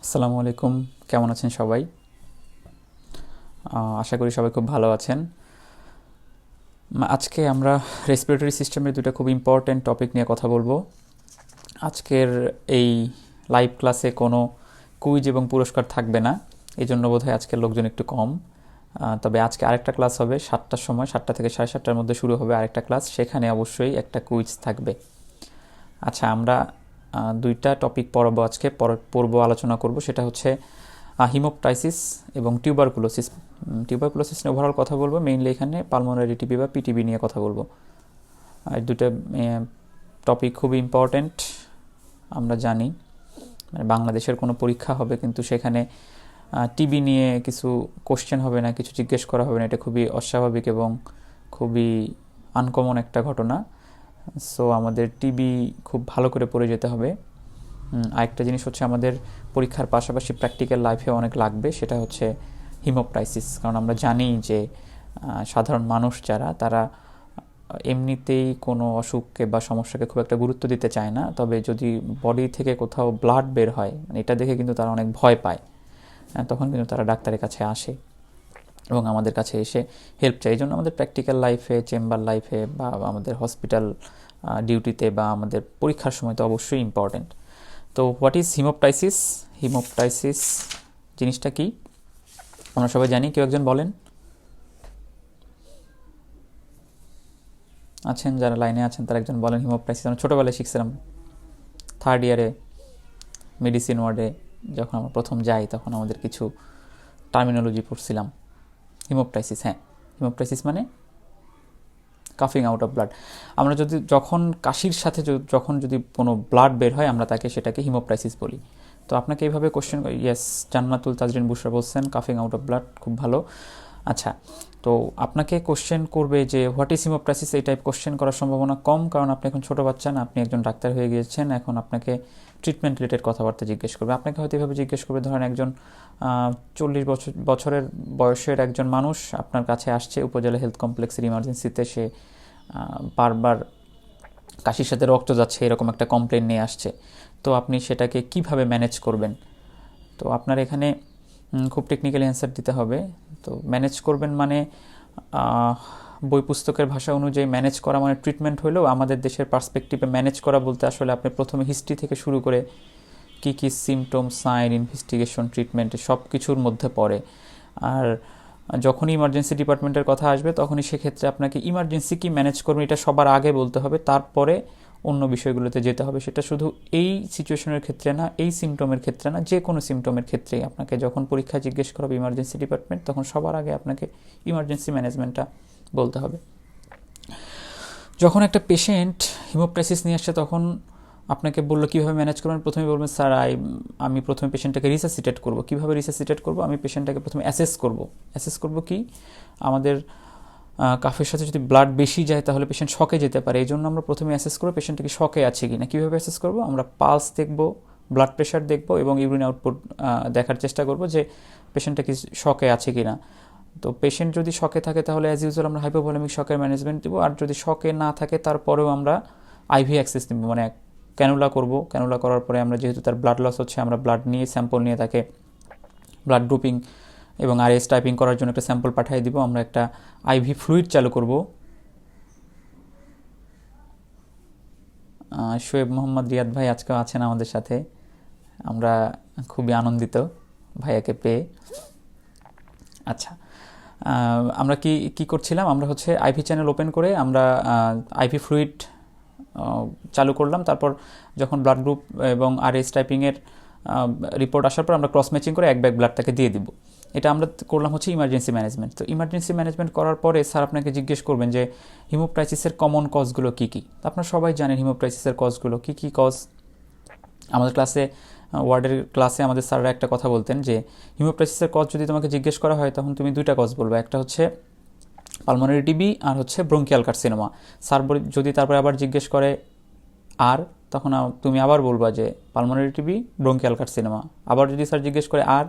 আসসালামু আলাইকুম। কেমন আছেন সবাই? আশা করি সবাই খুব ভালো আছেন। আজকে আমরা রেসপিরেটরি সিস্টেমের দুটো খুব ইম্পর্ট্যান্ট টপিক নিয়ে কথা বলবো। আজকের এই লাইভ ক্লাসে কোনো কুইজ এবং পুরস্কার থাকবে না, এই জন্য বোধহয় আজকের লোকজন একটু কম। তবে আজকে আরেকটা ক্লাস হবে 7টার সময়, 7টা থেকে 7:30টার মধ্যে শুরু হবে আরেকটা ক্লাস, সেখানে অবশ্যই একটা কুইজ থাকবে। আচ্ছা, আমরা দুইটা টপিক পড়াবো আজকে, পূর্ব আলোচনা করব, সেটা হচ্ছে হিমোপটাইসিস এবং টিউবারকুলোসিস। টিউবারকুলোসিস নিয়ে ওভারঅল কথা বলবো, মেইনলি এখানে পালমোনারি টিবি বা পিটিবি নিয়ে কথা বলবো। আর দুটো টপিক খুবই ইম্পর্ট্যান্ট। আমরা জানি মানে বাংলাদেশের কোনো পরীক্ষা হবে কিন্তু সেখানে টিবি নিয়ে কিছু কোশ্চেন হবে না, কিছু জিজ্ঞেস করা হবে না, এটা খুবই অস্বাভাবিক এবং খুবই আনকমন একটা ঘটনা। সো আমাদের টিবি খুব ভালো করে পড়ে যেতে হবে। আরেকটা জিনিস হচ্ছে আমাদের পরীক্ষার পাশাপাশি প্র্যাকটিক্যাল লাইফে অনেক লাগবে, সেটা হচ্ছে হিমোপটাইসিস। কারণ আমরা জানি যে সাধারণ মানুষ যারা, তারা এমনিতেই কোনো অসুখকে বা সমস্যাকে খুব একটা গুরুত্ব দিতে চায় না, তবে যদি বডি থেকে কোথাও ব্লাড বের হয়, মানে এটা দেখে কিন্তু তারা অনেক ভয় পায়। তখন কিন্তু তারা ডাক্তারের কাছে আসে এবং আমাদের কাছে এসে হেল্প চাই। এই জন্য আমাদের প্র্যাকটিক্যাল লাইফে, চেম্বার লাইফে বা আমাদের হসপিটাল ডিউটিতে বা আমাদের পরীক্ষার সময় তো অবশ্যই ইম্পর্ট্যান্ট। তো হোয়াট ইজ হিমোপটাইসিস? হিমোপটাইসিস জিনিসটা কি আমরা সবাই জানি। কেউ একজন বলেন, আছেন যারা লাইনে আছেন তারা একজন বলেন হিমোপটাইসিস। আমরা ছোটোবেলায় শিখছিলাম, 3rd ইয়ারে মেডিসিন ওয়ার্ডে যখন আমরা প্রথম যাই তখন আমাদের কিছু টার্মিনোলজি পড়ছিলাম। হিমোপটাইসিস, হ্যাঁ, হিমোপটাইসিস মানে কাফিং আউট অফ ব্লাড। আমরা যখন কাশির সাথে যখন যদি কোনো ব্লাড বের হয় আমরা সেটাকে হিমোপটাইসিস বলি। তো আপনাকে এইভাবে কোশ্চেন, ইয়েস, জান্নাতুল তাজরিন বুশরা বলছেন কাফিং আউট অফ ব্লাড, খুব ভালো। আচ্ছা, তো আপনাকে কোশ্চেন করবে যে হোয়াট ইজ হিমোপটাইসিস, এই টাইপ কোশ্চেন করার সম্ভাবনা কম, কারণ আপনি এখন ছোটো বাচ্চা না, আপনি একজন ডাক্তার হয়ে গিয়েছেন। এখন আপনাকে ট্রিটমেন্ট রিলেটেড কথাবার্তা জিজ্ঞেস করবে। আপনাকে হয়তো এভাবে জিজ্ঞেস করবে, ধরেন একজন 40 বছরের বয়সের একজন মানুষ আপনার কাছে আসছে উপজেলা হেলথ কমপ্লেক্সের ইমার্জেন্সিতে, সে বারবার কাশির সাথে রক্ত যাচ্ছে এরকম একটা কমপ্লেন নিয়ে আসছে। তো আপনি সেটাকে কিভাবে ম্যানেজ করবেন? তো আপনার এখানে খুব টেকনিক্যালি অ্যান্সার দিতে হবে। তো ম্যানেজ করবেন মানে বই পুস্তকের ভাষা অনুযায়ী ম্যানেজ করা মানে ট্রিটমেন্ট হলেও আমাদের দেশের পার্সপেক্টিভে ম্যানেজ করা বলতে আসলে আপনি প্রথমে হিস্ট্রি থেকে শুরু করে কী কী সিমটম, সাইন, ইনভেস্টিগেশন, ট্রিটমেন্ট সব কিছুর মধ্যে পড়ে। আর যখনই ইমার্জেন্সি ডিপার্টমেন্টের কথা আসবে তখনই সেক্ষেত্রে আপনাকে ইমার্জেন্সি কি ম্যানেজ করবেন এটা সবার আগে বলতে হবে, তারপরে অন্য বিষয়গুলোতে যেতে হবে। সেটা শুধু এই সিচুয়েশনের ক্ষেত্রে না, এই সিমটমের ক্ষেত্রে না, যে কোনো সিমটমের ক্ষেত্রেই আপনাকে যখন পরীক্ষায় জিজ্ঞেস করা হবে ইমার্জেন্সি ডিপার্টমেন্ট, তখন সবার আগে আপনাকে ইমার্জেন্সি ম্যানেজমেন্টটা বলতে হবে। যখন একটা পেশেন্ট হিমোপ্টাইসিস নিয়ে আসছে তখন আপনাকে বললো কীভাবে ম্যানেজ করবেন, প্রথমে বলবেন স্যার আমি প্রথমে পেশেন্টটাকে রিসাসিটেট করব। কীভাবে রিসাসিটেট করব? আমি পেশেন্টটাকে প্রথমে অ্যাসেস করব কি আমাদের কাফের সাথে যদি ব্লাড বেশি যায় তাহলে পেশেন্ট শকে যেতে পারে, এই জন্য আমরা প্রথমে অ্যাসেস করবো পেশেন্টটা কি শকে আছে কি না। কীভাবে অ্যাসেস করবো? আমরা পালস দেখব, ব্লাড প্রেশার দেখব এবং ইউরিন আউটপুট দেখার চেষ্টা করব যে পেশেন্টটা কি শকে আছে কি না। তো পেশেন্ট যদি শকে থাকে তাহলে অ্যাজ ইউজুয়াল আমরা হাইপোভলিমিক শকের ম্যানেজমেন্ট দেবো, আর যদি শকে না থাকে তারপরেও আমরা আইভি অ্যাক্সেস দেবো, মানে ক্যানুলা করব। ক্যানুলা করার পরে আমরা যেহেতু তার ব্লাড লস হচ্ছে, আমরা ব্লাড নিয়ে স্যাম্পল নিয়ে তাকে ব্লাড গ্রুপিং এবং আরএস টাইপিং করার জন্য একটা স্যাম্পল পাঠিয়ে দিব। আমরা একটা আইভি ফ্লুইড চালু করব। শোয়েব মোহাম্মদ রিয়াদ ভাই আজকেও আছেন আমাদের সাথে, আমরা খুবই আনন্দিত ভাইয়াকে পেয়ে। আচ্ছা, আমরা কি করছিলাম, আমরা হচ্ছে আইভি চ্যানেল ওপেন করে আমরা আইভি ফ্লুইড চালু করলাম। তারপর যখন ব্লাড গ্রুপ এবং আরএস টাইপিংয়ের রিপোর্ট আসার পর আমরা ক্রস ম্যাচিং করে এক ব্যাগ ব্লাড তাকে দিয়ে দিব। এটা আমরা করলাম হচ্ছে ইমার্জেন্সি ম্যানেজমেন্ট। তো ইমার্জেন্সি ম্যানেজমেন্ট করার পরে স্যার আপনাকে জিজ্ঞেস করবেন যে হিমোপ্টাইসিসের কমন কজগুলো কী কী। আপনারা সবাই জানেন হিমোপ্টাইসিসের কজগুলো কী কী কজ। আমাদের ওয়ার্ডের ক্লাসে আমাদের স্যাররা একটা কথা বলতেন যে হিমোপ্টাইসিসের কজ যদি তোমাকে জিজ্ঞেস করা হয় তখন তুমি দুইটা কজ বলবে, একটা হচ্ছে পালমোনারি টিবি আর হচ্ছে ব্রঙ্কিয়াল কার্সিনোমা। স্যার যদি তারপরে আবার জিজ্ঞেস করে আর, তখন তুমি আবার বলবা যে পালমোনারি টিবি, ব্রঙ্কিয়াল কার্সিনোমা। আবার যদি স্যার জিজ্ঞেস করে আর,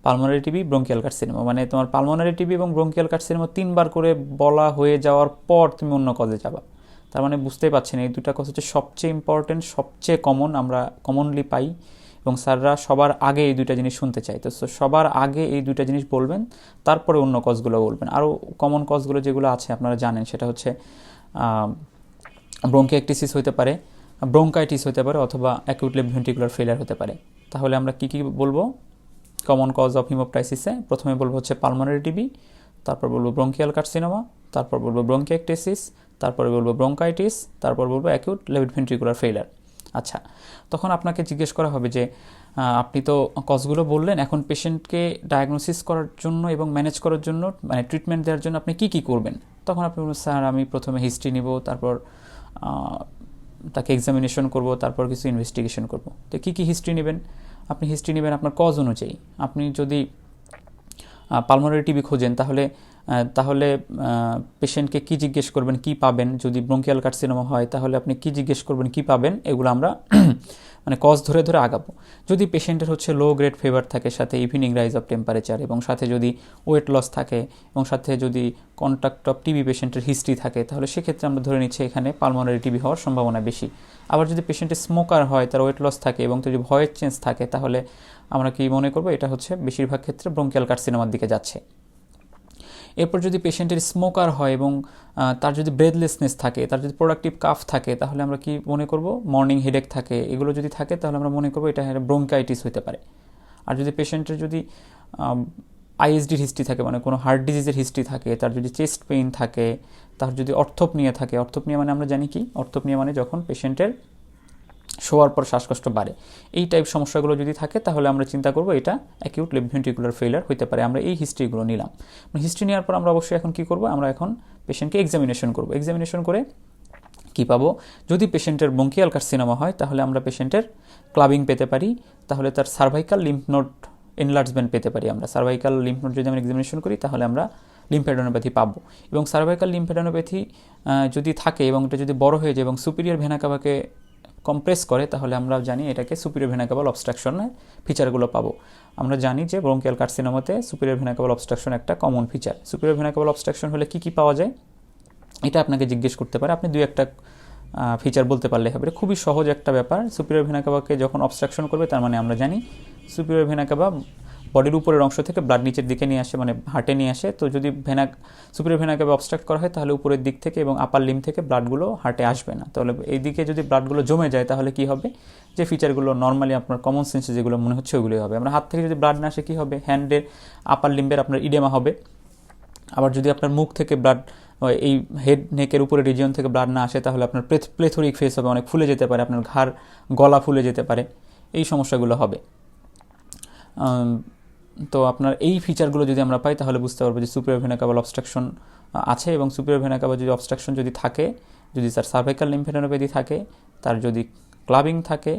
পালমোনারি টিবি, ব্রঙ্কিয়াল কার্সিনোমা। মানে তোমার পালমোনারি টিবি এবং ব্রঙ্কিয়াল কার্সিনোমা 3বার করে বলা হয়ে যাওয়ার পর তুমি অন্য কজে যাবা। তার মানে বুঝতেই পারছেন এই দুটা কজ হচ্ছে সবচেয়ে ইম্পর্টেন্ট, সবচেয়ে কমন, আমরা কমনলি পাই এবং স্যাররা সবার আগে এই দুইটা জিনিস শুনতে চায়। তো সবার আগে এই দুইটা জিনিস বলবেন, তারপরে অন্য কজগুলো বলবেন। আরও কমন কজগুলো যেগুলো আছে আপনারা জানেন, সেটা হচ্ছে ব্রঙ্কিয়াইটিস হতে পারে, ব্রঙ্কাইটিস হতে পারে, অথবা অ্যাকিউট লেফট ভেন্ট্রিকুলার ফেলিয়ার হতে পারে। তাহলে আমরা কী কী বলবো কমন কজ অফ হিমোপ্টাইসিসে? প্রথমে বলবো হচ্ছে পালমোনারি টিবি, তারপর বলবো ব্রঙ্কিয়াল কার্সিনোমা, তারপর বলবো ব্রঙ্কিয়াইটিস, তারপরে বলবো ব্রঙ্কাইটিস, তারপর বলবো অ্যাকিউট লেফট ভেন্ট্রিকুলার ফেলিয়ার। আচ্ছা, তখন আপনাকে জিজ্ঞেস করা হবে যে আপনি তো কজগুলো বললেন, এখন পেশেন্টকে ডায়াগনোসিস করার জন্য এবং ম্যানেজ করার জন্য, মানে ট্রিটমেন্ট দেওয়ার জন্য আপনি কী কী করবেন? তখন আপনি বলবেন, স্যার আমি প্রথমে হিস্ট্রি নিব, তারপর তাকে এক্সামিনেশন করব, তারপর কিছু ইনভেস্টিগেশন করব। তো কী কী হিস্ট্রি নেবেন? আপনি হিস্ট্রি নেবেন আপনার কজ অনুযায়ী। আপনি যদি পালমোনারি টিবি খোঁজেন, তাহলে পেশেন্টকে কী জিজ্ঞেস করবেন, কী পাবেন? যদি ব্রঙ্কিয়াল কার্সিনোমা হয়, তাহলে আপনি কী জিজ্ঞেস করবেন, কী পাবেন? এগুলো আমরা মানে কজ ধরে ধরে আগাবো। যদি পেশেন্টের হচ্ছে লো গ্রেড ফিভার থাকে, সাথে ইভিনিং রাইজ অফ টেম্পারেচার, এবং সাথে যদি ওয়েট লস থাকে, এবং সাথে যদি কন্ট্যাক্ট অফ টিবি পেশেন্টের হিস্ট্রি থাকে, তাহলে সেক্ষেত্রে আমরা ধরে নিচ্ছি এখানে পালমোনারি টিবি হওয়ার সম্ভাবনা বেশি। আবার যদি পেশেন্টের স্মোকার হয়, তার ওয়েট লস থাকে এবং যদি ভয়েস চেঞ্জ থাকে, তাহলে আমরা কি মনে করব এটা হচ্ছে বেশিরভাগ ক্ষেত্রে ব্রঙ্কিয়াল কার্সিনোমার দিকে যাচ্ছে। এরপর যদি পেশেন্টের স্মোকার হয় এবং তার যদি ব্রেথলেসনেস থাকে, তার যদি প্রোডাক্টিভ কাফ থাকে, তাহলে আমরা কি মনে করব? মর্নিং হেডেক থাকে, এগুলো যদি থাকে তাহলে আমরা মনে করব এটা ব্রঙ্কাইটিস হতে পারে। আর যদি পেশেন্টের যদি আইএসডির হিস্ট্রি থাকে, মানে কোনো হার্ট ডিজিজের হিস্ট্রি থাকে, তার যদি চেস্ট পেইন থাকে, তার যদি অর্থোপনিয়া থাকে, অর্থোপনিয়া মানে আমরা জানি কি, অর্থোপনিয়া মানে যখন পেশেন্টের শোয়ার পর শ্বাসকষ্ট বাড়ে, এই টাইপ সমস্যাগুলো যদি থাকে, তাহলে আমরা চিন্তা করব এটা অ্যাকিউট লেফট ভেন্ট্রিকুলার ফেলিয়ার হতে পারে। আমরা এই হিস্ট্রিগুলো নিলাম। হিস্ট্রি নেওয়ার পর আমরা অবশ্যই এখন কী করব? আমরা এখন পেশেন্টকে এক্সামিনেশন করব। এক্সামিনেশন করে কী পাবো? যদি পেশেন্টের ব্রঙ্কিয়াল কার্সিনোমা হয়, তাহলে আমরা পেশেন্টের ক্লাবিং পেতে পারি, তাহলে তার সার্ভাইকাল লিম্ফ নোড এনলার্জমেন্ট পেতে পারি। আমরা সার্ভাইকাল লিম্ফ নোড যদি আমরা এক্সামিনেশন করি, তাহলে আমরা লিম্ফেডেনোপ্যাথি পাবো। এবং সার্ভাইকাল লিম্ফেডেনোপ্যাথি যদি থাকে এবং এটা যদি বড় হয়ে যায় এবং সুপিরিয়র ভেনা কাভাকে কম্প্রেস করে, তাহলে আমরা জানি এটাকে সুপিরিয়র ভেনা কাভাল অবস্ট্রাকশনের ফিচারগুলো পাবো। আমরা জানি যে ব্রঙ্কিয়াল কার্সিনোমাতে সুপিরিয়র ভেনা কাভাল অবস্ট্রাকশন একটা common feature. Superior vena caval obstruction হলে কী কী পাওয়া যায়, এটা আপনাকে জিজ্ঞেস করতে পারে। আপনি দুই একটা ফিচার বলতে পারলে হবে। খুবই সহজ একটা ব্যাপার। সুপিরিয়র ভেনা কাভাকে যখন অবস্ট্রাকশন করবে, তার মানে আমরা জানি সুপিরিয়র ভেনা কাভা বডির উপরের অংশ থেকে ব্লাড নিচের দিকে নিয়ে আসে, মানে হার্টে নিয়ে আসে। তো যদি সুপিরিয়র ভেনা কাভা অবস্ট্রাক্ট করা হয়, তাহলে উপরের দিক থেকে এবং আপার লিম্ব থেকে ব্লাডগুলো হার্টে আসবে না। তাহলে এই দিকে যদি ব্লাডগুলো জমে যায়, তাহলে কি হবে? যে ফিচারগুলো নর্মালি আপনার কমন সেন্সে যেগুলো মনে হচ্ছে, ওগুলোই হবে। আমরা হাত থেকে যদি ব্লাড না আসে, কী হবে? হ্যান্ডের আপার লিম্বের আপনার ইডেমা হবে। আবার যদি আপনার মুখ থেকে ব্লাড, এই হেড নেকের উপরে রিজিয়ন থেকে ব্লাড না আসে, তাহলে আপনার প্লেথরিক ফেস হবে, অনেক ফুলে যেতে পারে, আপনার ঘাড় গলা ফুলে যেতে পারে, এই সমস্যাগুলো হবে। তো আপনার এই ফিচারগুলো যদি আমরা পাই, তাহলে বুঝতে পারবো যে সুপিরিয়র ভেনা কাভাল অবস্ট্রাকশন আছে। এবং সুপিরিয়র ভেনা কাভা যদি অবস্ট্রাকশন যদি থাকে, যদি তার সার্ভাইকাল লিম্ফেডেনোপ্যাথি থাকে, তার যদি ক্লাবিং থাকে,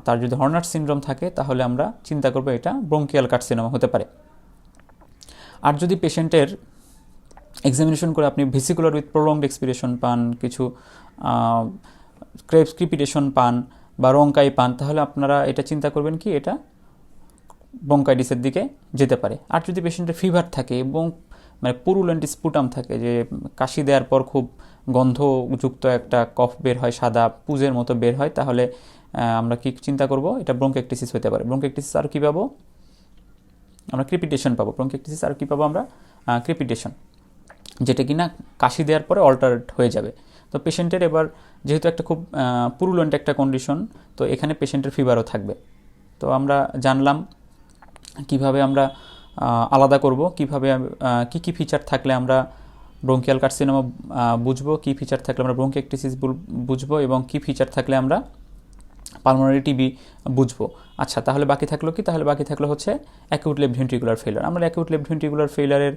তার যদি হর্নার সিনড্রোম থাকে, তাহলে আমরা চিন্তা করবো এটা ব্রঙ্কিয়াল কার্সিনোমা হতে পারে। আর যদি পেশেন্টের এক্সামিনেশন করে আপনি ভেসিকুলার উইথ প্রলংড এক্সপিরেশন পান, কিছু ক্রিপিটেশন পান বা রঙ্কাই পান, তাহলে আপনারা এটা চিন্তা করবেন কি এটা ব্রঙ্কাইটিসের দিকে যেতে পারে। আর যদি পেশেন্টের ফিভার থাকে এবং মানে পুরুলেন্ট স্পুটাম থাকে, যে কাশি দেওয়ার পর খুব গন্ধযুক্ত একটা কফ বের হয়, সাদা পুজের মতো বের হয়, তাহলে আমরা কি চিন্তা করব? এটা ব্রঙ্কাইটিস হতে পারে। ব্রঙ্কাইটিস আর কী পাবো? আমরা ক্রিপিটেশন পাবো। ব্রঙ্কাইটিস আর কী পাবো আমরা? ক্রিপিটেশন, যেটা কি না কাশি দেওয়ার পরে অল্টারেট হয়ে যাবে। তো পেশেন্টের এবার যেহেতু একটা খুব পুরুলেন্ট একটা কন্ডিশন, তো এখানে পেশেন্টের ফিভারও থাকবে। তো আমরা জানলাম কিভাবে আমরা আলাদা করব, কিভাবে কি কি ফিচার থাকলে আমরা ব্রঙ্কিয়াল কার্সিনোমা বুঝবো, কি ফিচার থাকলে আমরা ব্রঙ্কিয়াইটিস বুঝবো, এবং কি ফিচার থাকলে আমরা পালমোনারি টিবি বুঝবো। আচ্ছা, তাহলে বাকি থাকলো কি? তাহলে বাকি থাকলো হচ্ছে অ্যাকিউট লেফট ভেন্ট্রিকুলার ফেলিয়ার। আমরা অ্যাকিউট লেফট ভেন্ট্রিকুলার ফেলিয়ারের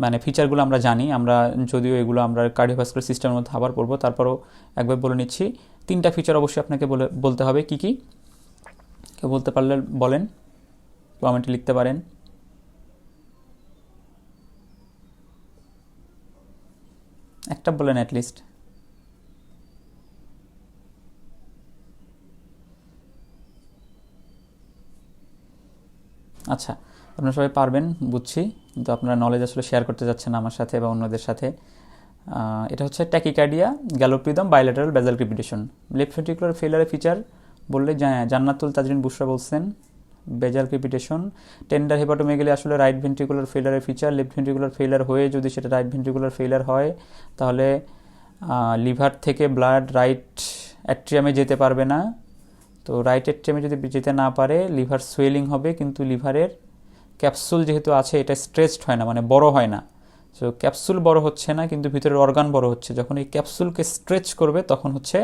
মানে ফিচারগুলো আমরা জানি, আমরা যদিও এগুলো আমরা কার্ডিওভাস্কুলার সিস্টেমের মধ্যে আবার পড়বো, তারপরও একবার বলে নিচ্ছি। 3টা ফিচার অবশ্যই আপনাকে বলতে হবে। কি কি কেউ বলতে পারলে বলেন, কমেন্টে লিখতে পারেন। একটা বলেন অ্যাটলিস্ট। আচ্ছা, আপনারা সবাই পারবেন বুঝছি, কিন্তু আপনারা নলেজ আসলে শেয়ার করতে যাচ্ছেন আমার সাথে বা অন্যদের সাথে। এটা হচ্ছে tachycardia, gallop rhythm, bilateral basal crepitation. Left ventricular ফেলিয়ারের ফিচার বললে জান্নাতুল তাজরিন বুশরা বলছেন বেজাল ক্রিপিটেশন। টেন্ডার হেপাটোমেগালি আসলে রাইট ভেন্ট্রিকুলার ফেইলারের ফিচার। লেফট ভেন্ট্রিকুলার ফেইলার হয়ে যদি সেটা রাইট ভেন্ট্রিকুলার ফেইলার হয় তাহলে লিভার থেকে ব্লাড রাইট অ্যাট্রিয়ামে যেতে পারবে না। তো রাইট অ্যাট্রিয়ামে যদি যেতে না পারে লিভার সোয়েলিং হবে, কিন্তু লিভারের ক্যাপসুল যেহেতু আছে এটা স্ট্রেচড হয় না, মানে বড় হয় না। সো ক্যাপসুল বড় হচ্ছে না কিন্তু ভিতরের অর্গান বড় হচ্ছে। যখন এই ক্যাপসুলকে স্ট্রেচ করবে তখন হচ্ছে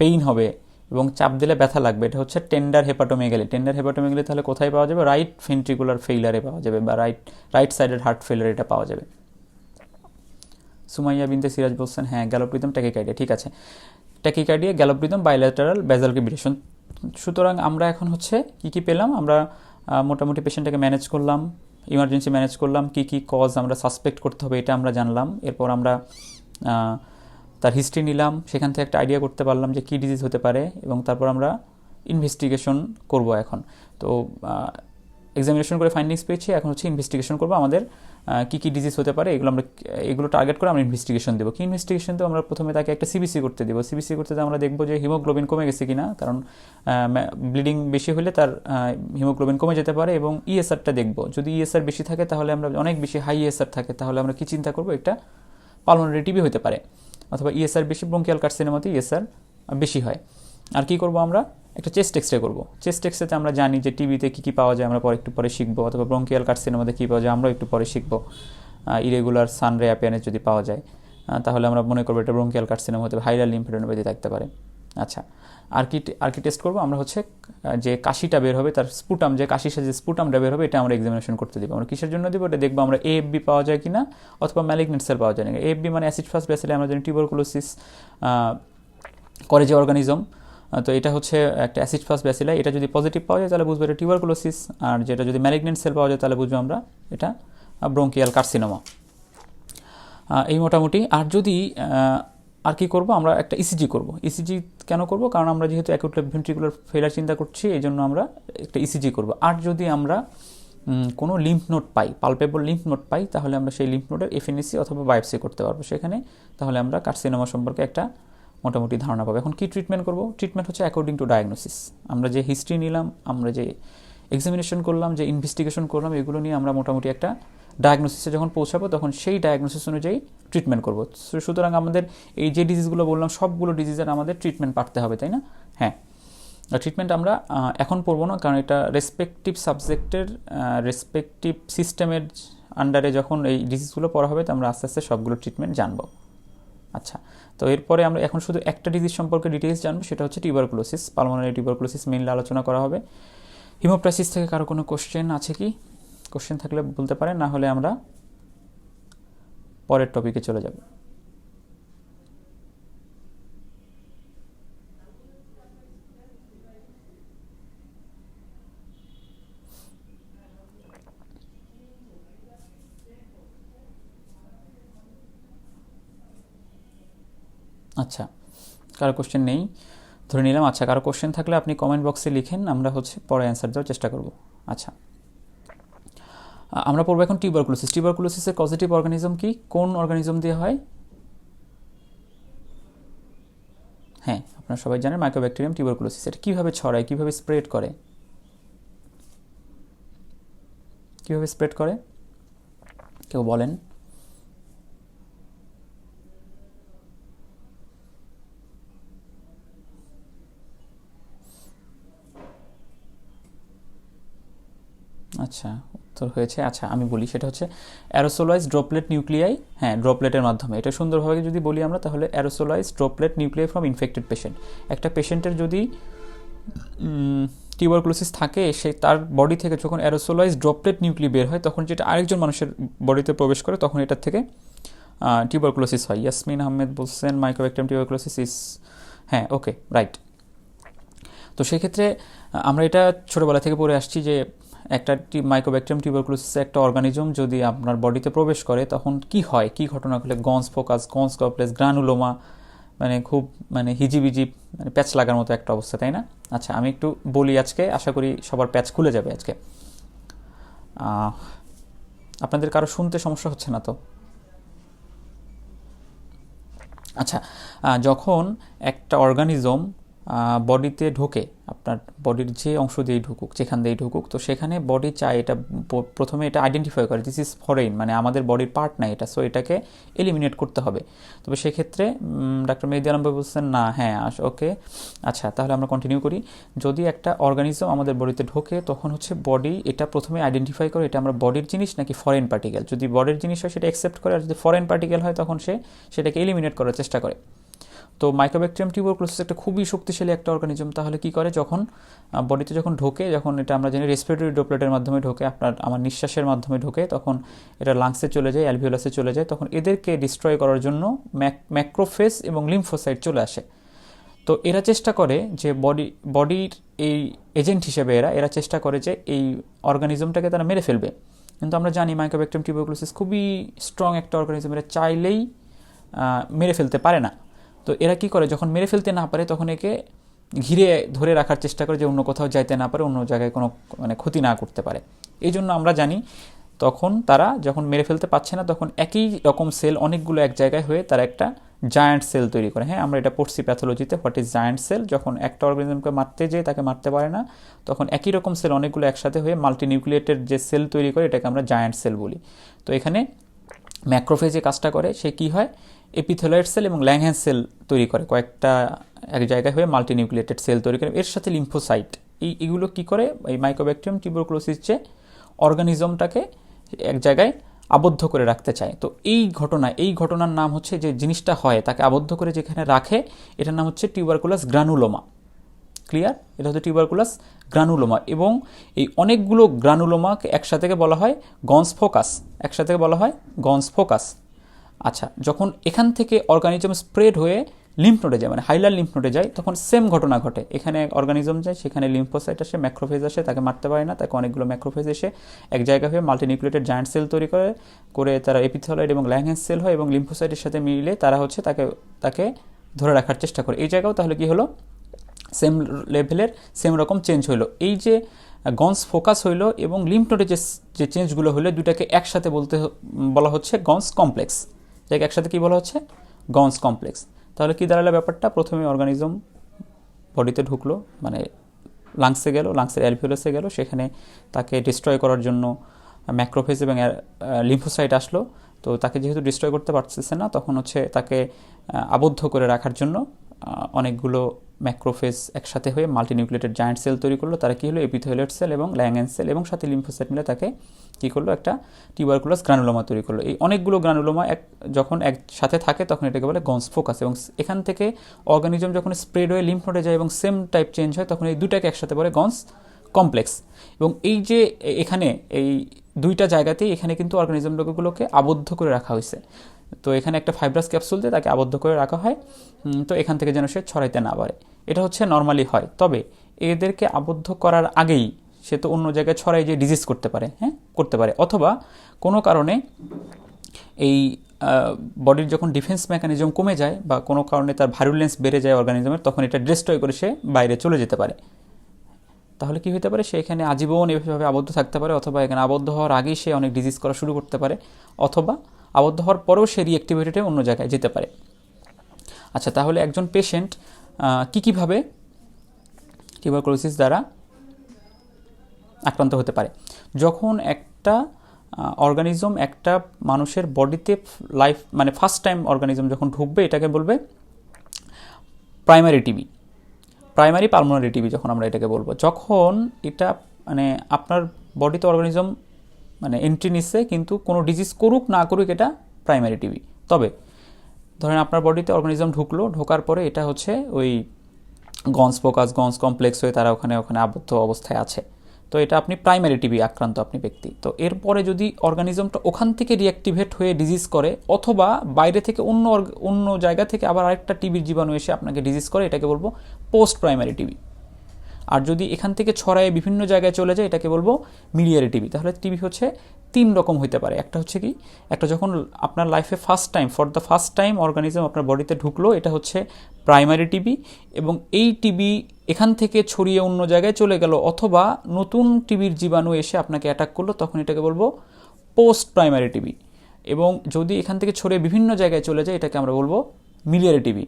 পেইন হবে এবং চাপ দিলে ব্যথা লাগবে। এটা হচ্ছে টেন্ডার হেপাটোমেগালি। টেন্ডার হেপাটোমেগালি তাহলে কোথায় পাওয়া যাবে? রাইট ভেন্ট্রিকুলার ফেইলারে পাওয়া যাবে, বা রাইট সাইডের হার্ট ফেইলার এটা পাওয়া যাবে। সুমাইয়া বিনতে সিরাজ বলছেন হ্যাঁ গ্যালোপ্রিদম ট্যাকিকার্ডিয়া, ঠিক আছে। Tachycardia, gallop rhythm, bilateral basal crepitation. সুতরাং আমরা এখন হচ্ছে কি পেলাম? আমরা মোটামুটি পেশেন্টটাকে ম্যানেজ করলাম, ইমার্জেন্সি ম্যানেজ করলাম, কি কজ আমরা সাসপেক্ট করতে হবে এটা আমরা জানলাম। এরপর আমরা তার হিস্ট্রি নিলাম, সেখান থেকে একটা আইডিয়া করতে পারলাম যে কী ডিজিজ হতে পারে, এবং তারপর আমরা ইনভেস্টিগেশন করব এখন। তো এক্সামিনেশন করে ফাইন্ডিংস পেয়েছি, এখন হচ্ছে ইনভেস্টিগেশন করবো আমাদের কী ডিজিজ হতে পারে এগুলো টার্গেট করে আমরা ইনভেস্টিগেশন দেবো। কি ইনভেস্টিগেশন দেবো? আমরা প্রথমে তাকে একটা সিবিসি করতে দেবো। সিবিসি করতে আমরা দেখবো যে হিমোগ্লোবিন কমে গেছে কিনা, কারণ ব্লিডিং বেশি হলে তার হিমোগ্লোবিন কমে যেতে পারে। এবং ইএসআরটা দেখবো, যদি ইএসআর বেশি থাকে তাহলে আমরা অনেক বেশি হাই ইএসআর থাকে তাহলে আমরা কি চিন্তা করবো, একটা পালমোনারি টিবি হতে পারে, অথবা ইএসআর বেশি ব্রঙ্কিয়াল কার্সিনোমাতে ইএসআর বেশি হয়। আর কি করব? আমরা একটা চেস্ট এক্সরে করবো। চেস্ট এক্সরেতে আমরা জানি যে টিবিতে কী পাওয়া যায়, আমরা একটু পরে শিখবো, অথবা ব্রঙ্কিয়াল কার্সিনোমাতে কী পাওয়া যায় আমরা একটু পরে শিখবো। ইরেগুলার সানরে অ্যাপিয়ারেন্স যদি পাওয়া যায় তাহলে আমরা মনে করবো এটা ব্রঙ্কিয়াল কার্সিনোমা হতে পারে, হাইরাল লিম্ফোডেনোপ্যাথি থাকতে পারে। আচ্ছা, আর কি টেস্ট করবো? আমরা হচ্ছে যে কাশিটা বের হবে, তার স্পুটাম, যে কাশির সাথে যে স্পুটামটা বের হবে এটা আমরা এক্সামিনেশন করতে দিব। আমরা কিসের জন্য দিব? এটা দেখবো আমরা এএফবি পাওয়া যায় কিনা, অথবা ম্যালিগনেন্ট সেল পাওয়া যায় না। এএফবি মানে অ্যাসিড ফাস্ট ব্যাসিলে আমরা জানি টিউবারকুলোসিস করে যে অর্গানিজম, তো এটা হচ্ছে একটা অ্যাসিড ফাস্ট ব্যাসিলা। এটা যদি পজিটিভ পাওয়া যায় তাহলে বুঝবো এটা টিউবারকুলোসিস, আর যেটা যদি ম্যালিগনেন্ট সেল পাওয়া যায় তাহলে বুঝবো আমরা এটা ব্রঙ্কিয়াল কার্সিনোমা। এই মোটামুটি। আর যদি আর কি করব? আমরা একটা ইসিজি করব। ইসিজি কেন করব? কারণ আমরা যেহেতু অ্যাকিউট লেফট ভেন্ট্রিকুলার ফেইলার চিন্তা করছি, এই জন্য আমরা একটা ইসিজি করব। আর যদি আমরা কোনো লিম্ফ নোড পাই, পালপেবল লিম্ফ নোড পাই, তাহলে আমরা সেই লিম্ফ নোডের এফএনএসি অথবা বায়োপসি করতে পারবো সেখানে, তাহলে আমরা কার্সিনোমা সম্পর্কে একটা মোটামুটি ধারণা পাবো। এখন কি ট্রিটমেন্ট করব? ট্রিটমেন্ট হচ্ছে অ্যাকর্ডিং টু ডায়াগনোসিস। আমরা যে হিস্ট্রি নিলাম, আমরা যে এক্সামিনেশন করলাম, যে ইনভেস্টিগেশন করলাম, এগুলো নিয়ে আমরা মোটামুটি একটা ডায়াগনোসিসে যখন পৌঁছাবো তখন সেই ডায়াগনোসিস অনুযায়ী ট্রিটমেন্ট করবো। সুতরাং আমাদের এই যে ডিজিজগুলো বললাম সবগুলো ডিজিজের আমাদের ট্রিটমেন্ট পারতে হবে, তাই না? হ্যাঁ, ট্রিটমেন্ট আমরা এখন পড়বো না, কারণ এটা রেসপেক্টিভ সাবজেক্টের রেসপেক্টিভ সিস্টেমের আন্ডারে যখন এই ডিজিজগুলো পড়া হবে তো আমরা আস্তে আস্তে সবগুলো ট্রিটমেন্ট জানবো। আচ্ছা, তো এরপরে আমরা এখন শুধু একটা ডিজিজ সম্পর্কে ডিটেইলস জানবো, সেটা হচ্ছে টিউবারকুলোসিস। পালমোনারি টিউবারকুলোসিস মেইনলি আলোচনা করা হবে। হিমোপ্টাসিস থেকে কারো কোনো কোশ্চেন আছে কি? কোশ্চেন থাকলে বলতে পারেন, না হলে আমরা পরের টপিকে চলে যাব। আচ্ছা, কারো কোশ্চেন নেই ধরে নিলাম। আচ্ছা, কারো কোশ্চেন থাকলে আপনি কমেন্ট বক্সে লিখেন, আমরা হচ্ছে পরে অ্যান্সার দেওয়ার চেষ্টা করব। আচ্ছা, আমরা পড়বো এখন টিউবারকুলোসিস। টিউবারকুলোসিসের পজিটিভ অর্গানিজম কি? কোন অর্গানিজম দিয়ে হয়? হ্যাঁ, আপনারা সবাই জানেন মাইকোব্যাকটেরিয়াম টিউবারকুলোসিস। এটা কীভাবে ছড়ায়, কীভাবে স্প্রেড করে? কীভাবে স্প্রেড করে কেউ বলেন? আচ্ছা, উত্তর হয়েছে। আচ্ছা, আমি বলি, সেটা হচ্ছে অ্যারোসোলাইজ ড্রপলেট নিউক্লিয়াই। হ্যাঁ, ড্রপলেটের মাধ্যমে। এটা সুন্দরভাবে যদি বলি আমরা তাহলে aerosolize droplet nuclei from infected patient. একটা পেশেন্টের যদি টিউবারকুলোসিস থাকে, সে তার বডি থেকে যখন অ্যারোসোলাইজ ড্রপলেট নিউক্লি বের হয় তখন যেটা আরেকজন মানুষের বডিতে প্রবেশ করে তখন এটার থেকে টিউবারকুলোসিস হয়। ইয়াসমিন আহমেদ বলছেন মাইকোব্যাকটেরিয়াম টিউবারকুলোসিস ইস, হ্যাঁ, ওকে, রাইট। তো সেক্ষেত্রে আমরা এটা ছোটোবেলা থেকে পড়ে আসছি যে একটা মাইকোব্যাকটেরিয়াম টিউবারকুলোসিসের একটা অর্গানিজম যদি আপনার বডিতে প্রবেশ করে তখন কি হয়, কি ঘটনা ঘটে? গন্স ফোকাস, গন্স কমপ্লেক্স, গ্রানুলোমা, মানে খুব হিজিবিজি, প্যাচ লাগার মতো একটা অবস্থা, তাই না? আচ্ছা, আমি একটু বলি আজকে, আশা করি সবার প্যাচ খুলে যাবে আজকে। আপনাদের কারো শুনতে সমস্যা হচ্ছে না তো? আচ্ছা, যখন একটা অর্গানিজম বডিতে ঢোকে, আপনার বডির যে অংশ দিয়েই ঢুকুক, যেখান দিয়েই ঢুকুক, তো সেখানে বডি চায় এটা প্রথমে এটা আইডেন্টিফাই করে দিস ইজ ফরেন, মানে আমাদের বডির পার্ট নাই এটা, সো এটাকে এলিমিনেট করতে হবে। তবে সেক্ষেত্রে ডাক্তার মেহেদী আলম ভাই বলছেন না, হ্যাঁ ওকে, আচ্ছা তাহলে আমরা কন্টিনিউ করি। যদি একটা অর্গানিজম আমাদের বডিতে ঢোকে তখন হচ্ছে বডি এটা প্রথমে আইডেন্টিফাই করে এটা আমরা বডির জিনিস নাকি ফরেন পার্টিকেল। যদি বডির জিনিস হয় সেটা অ্যাকসেপ্ট করে, আর যদি ফরেন পার্টিকেল হয় তখন সে সেটাকে এলিমিনেট করার চেষ্টা করে। তো মাইকোব্যাকটেরিয়াম টিউবারকুলোসিস একটা খুবই শক্তিশালী একটা অর্গানিজম। তাহলে কি করে, যখন বডিতে যখন ঢোকে, যখন এটা আমরা জানি রেসপিরেটরি ড্রপলেটের মাধ্যমে ঢোকে, আমার নিঃশ্বাসের মাধ্যমে ঢোকে, তখন এটা লাংসে চলে যায়, অ্যালভিওলাসে চলে যায়, তখন এদেরকে ডিস্ট্রয় করার জন্য ম্যাক্রোফেজ এবং লিম্ফোসাইট চলে আসে। তো এরা চেষ্টা করে যে বডির এই এজেন্ট হিসেবে এরা চেষ্টা করে যে এই অর্গানিজমটাকে তারা মেরে ফেলবে। কিন্তু আমরা জানি মাইকোব্যাকটেরিয়াম টিউবারকুলোসিস খুবই স্ট্রং একটা অর্গানিজম, এরা চাইলেই মেরে ফেলতে পারে না। তো এরা কি করে, যখন মেরে ফেলতে না পারে তখন একে ঘিরে ধরে রাখার চেষ্টা করে যে অন্য কোথাও যাইতে না পারে, অন্য জায়গায় কোনো ক্ষতি না করতে পারে। এই জন্য আমরা জানি তখন তারা যখন মেরে ফেলতে পারছে না তখন একই রকম সেল অনেকগুলো এক জায়গায় হয়ে তারা একটা জায়ান্ট সেল তৈরি করে। হ্যাঁ, আমরা এটা পড়ছি প্যাথোলজিতে, হোয়াট ইজ জায়ান্ট সেল। যখন একটা অর্গানিজমকে মারতে যেয়ে তাকে মারতে পারে না তখন একই রকম সেল অনেকগুলো একসাথে হয়ে মাল্টিনিউক্লিয়েটেড যে সেল তৈরি করে এটাকে আমরা জায়ান্ট সেল বলি। তো এখানে ম্যাক্রোফেজে কাজটা করে, সে কি হয়, এপিথেলয়েড সেল এবং ল্যাংহ্যান্স সেল তৈরি করে, কয়েকটা এক জায়গায় হয়ে মাল্টিনিউক্লিয়েটেড সেল তৈরি করে, এর সাথে লিম্ফোসাইট। এইগুলো কি করে, এই মাইকোব্যাকটেরিয়াম টিউবারকুলোসিস যে অর্গানিজমটাকে এক জায়গায় আবদ্ধ করে রাখতে চায়। তো এই ঘটনার নাম হচ্ছে, যে জিনিসটা হয় তাকে আবদ্ধ করে যেখানে রাখে, এটার নাম হচ্ছে টিউবারকুলাস গ্রানুলোমা। ক্লিয়ার? এটা হচ্ছে টিউবারকুলাস গ্রানুলোমা। এবং এই অনেকগুলো গ্রানুলোমাকে একসাথে বলা হয় গন্স ফোকাস। আচ্ছা, যখন এখান থেকে অর্গানিজম স্প্রেড হয়ে লিম্ফ নোডে যায়, মানে হাইলার লিম্ফ নোডে যায়, তখন সেম ঘটনা ঘটে। এখানে অর্গানিজম যায়, সেখানে লিম্ফোসাইট আসে, ম্যাক্রোফেজ আসে, তাকে মারতে পারে না, তাকে অনেকগুলো ম্যাক্রোফেজ এসে এক জায়গা হয়ে মাল্টিনিউক্লিয়েটেড জায়ান্ট সেল তৈরি করে তারা এপিথেলয়েড এবং ল্যাংহ্যান্স সেল হয়, এবং লিম্ফোসাইটের সাথে মিলে তারা হচ্ছে তাকে ধরে রাখার চেষ্টা করে। এই জায়গাও তাহলে কি হলো, সেম লেভেলের সেম রকম চেঞ্জ হইলো। এই যে গন্স ফোকাস হইলো এবং লিম্ফ নোডে যে চেঞ্জগুলো হইলো, দুটাকে একসাথে বলা হচ্ছে গন্স কমপ্লেক্স। যাকে একসাথে কি বলা হচ্ছে, গন্স কমপ্লেক্স। তাহলে কি দাঁড়ালো ব্যাপারটা, প্রথমে অর্গানিজম বডিতে ঢুকলো, মানে লাংসে গেল, লাংসের অ্যালভিওলাসে গেল, সেখানে তাকে ডিস্ট্রয় করার জন্য ম্যাক্রোফেজ এবং লিম্ফোসাইট আসলো। তো তাকে যেহেতু ডিস্ট্রয় করতে পারতেছে না, তখন হচ্ছে তাকে আবদ্ধ করে রাখার জন্য অনেকগুলো ম্যাক্রোফেজ একসাথে হয়ে মাল্টিনিউক্লিয়েটেড জায়ান্ট সেল তৈরি করলো। তারা কি হলো, এপিথেলিয়েড সেল এবং ল্যাংহ্যান্স সেল এবং সাথে লিম্ফোসাইট মিলে তাকে কী করলো, একটা টিউবারকুলাস গ্রানুলোমা তৈরি করলো। এই অনেকগুলো গ্রানুলোমা যখন একসাথে থাকে তখন এটাকে বলে গন্স ফোকাস। এবং এখান থেকে অর্গানিজম যখন স্প্রেড হয়ে লিম্ফ নোডে যায় এবং সেম টাইপ চেঞ্জ হয়, তখন এই দুটাকে একসাথে বলে গন্স কমপ্লেক্স। এবং এই যে এখানে এই দুইটা জায়গাতেই এখানে কিন্তু অর্গানিজমগুলোকে আবদ্ধ করে রাখা হয়েছে। তো এখানে একটা ফাইব্রাস ক্যাপসুল দিয়ে তাকে আবদ্ধ করে রাখা হয়, তো এখান থেকে যেন সে ছড়াইতে না পারে। এটা হচ্ছে নর্মালি হয়। তবে এদেরকে আবদ্ধ করার আগেই সে তো অন্য জায়গায় ছড়াই যে ডিজিজ করতে পারে, অথবা কোনো কারণে এই বডির যখন ডিফেন্স মেকানিজম কমে যায় বা কোনো কারণে তার ভাইরুলেন্স বেড়ে যায় অর্গানিজমের, তখন এটা ডিস্ট্রয় করে সে বাইরে চলে যেতে পারে। তাহলে কি হতে পারে, সে এখানে আজীবন এভাবে আবদ্ধ থাকতে পারে, অথবা এখানে আবদ্ধ হওয়ার আগেই সে অনেক ডিজিজ করা শুরু করতে পারে, অথবা আবদ্ধ হওয়ার পরেও সে রিঅ্যাক্টিভেটেড অন্য জায়গায় যেতে পারে। আচ্ছা, তাহলে একজন পেশেন্ট কীভাবে টিউবারকুলোসিস দ্বারা আক্রান্ত হতে পারে। যখন একটা অর্গানিজম একটা মানুষের বডিতে মানে ফার্স্ট টাইম অর্গানিজম যখন ঢুকবে, এটাকে বলবে primary TB, primary pulmonary TB যখন আমরা এটাকে বলবো। যখন এটা মানে আপনার বডিতে অর্গানিজম মানে এন্ট্রি নিচ্ছে, কিন্তু কোনো ডিজিজ করুক না করুক, এটা প্রাইমারি টিবি। তবে ধরেন আপনার বডিতে অর্গানিজম ঢোকার পরে এটা হচ্ছে ওই গন্স ফোকাস, গন্স কমপ্লেক্স হয়ে তারা ওখানে আবদ্ধ অবস্থায় আছে, তো এটা আপনি প্রাইমারি টিবি আক্রান্ত আপনি ব্যক্তি। তো এরপরে যদি অর্গানিজমটা ওখান থেকে রিঅ্যাক্টিভেট হয়ে ডিজিজ করে, অথবা বাইরে থেকে অন্য জায়গা থেকে আবার আরেকটা টিবির জীবাণু এসে আপনাকে ডিজিজ করে, এটাকে বলবো পোস্ট প্রাইমারি টিবি। আর যদি এখান থেকে ছড়ায় বিভিন্ন জায়গায় চলে যায়, এটাকে বলবো মিলিয়ারি টিবি। তাহলে টিবি হচ্ছে তিন রকম হইতে পারে। একটা হচ্ছে কি, একটা যখন আপনার লাইফে for the first time organism আপনার বডিতে ঢুকলো, এটা হচ্ছে প্রাইমারি টিবি, এবং এই টিবি এখান থেকে ছড়িয়ে অন্য জায়গায় চলে গেল, অথবা নতুন টিবির জীবাণু এসে আপনাকে অ্যাটাক করলো, তখন এটাকে বলবো পোস্ট প্রাইমারি টিবি। এবং যদি এখান থেকে ছড়িয়ে বিভিন্ন জায়গায় চলে যায়, এটাকে আমরা বলবো মিলিয়ারি টিবি।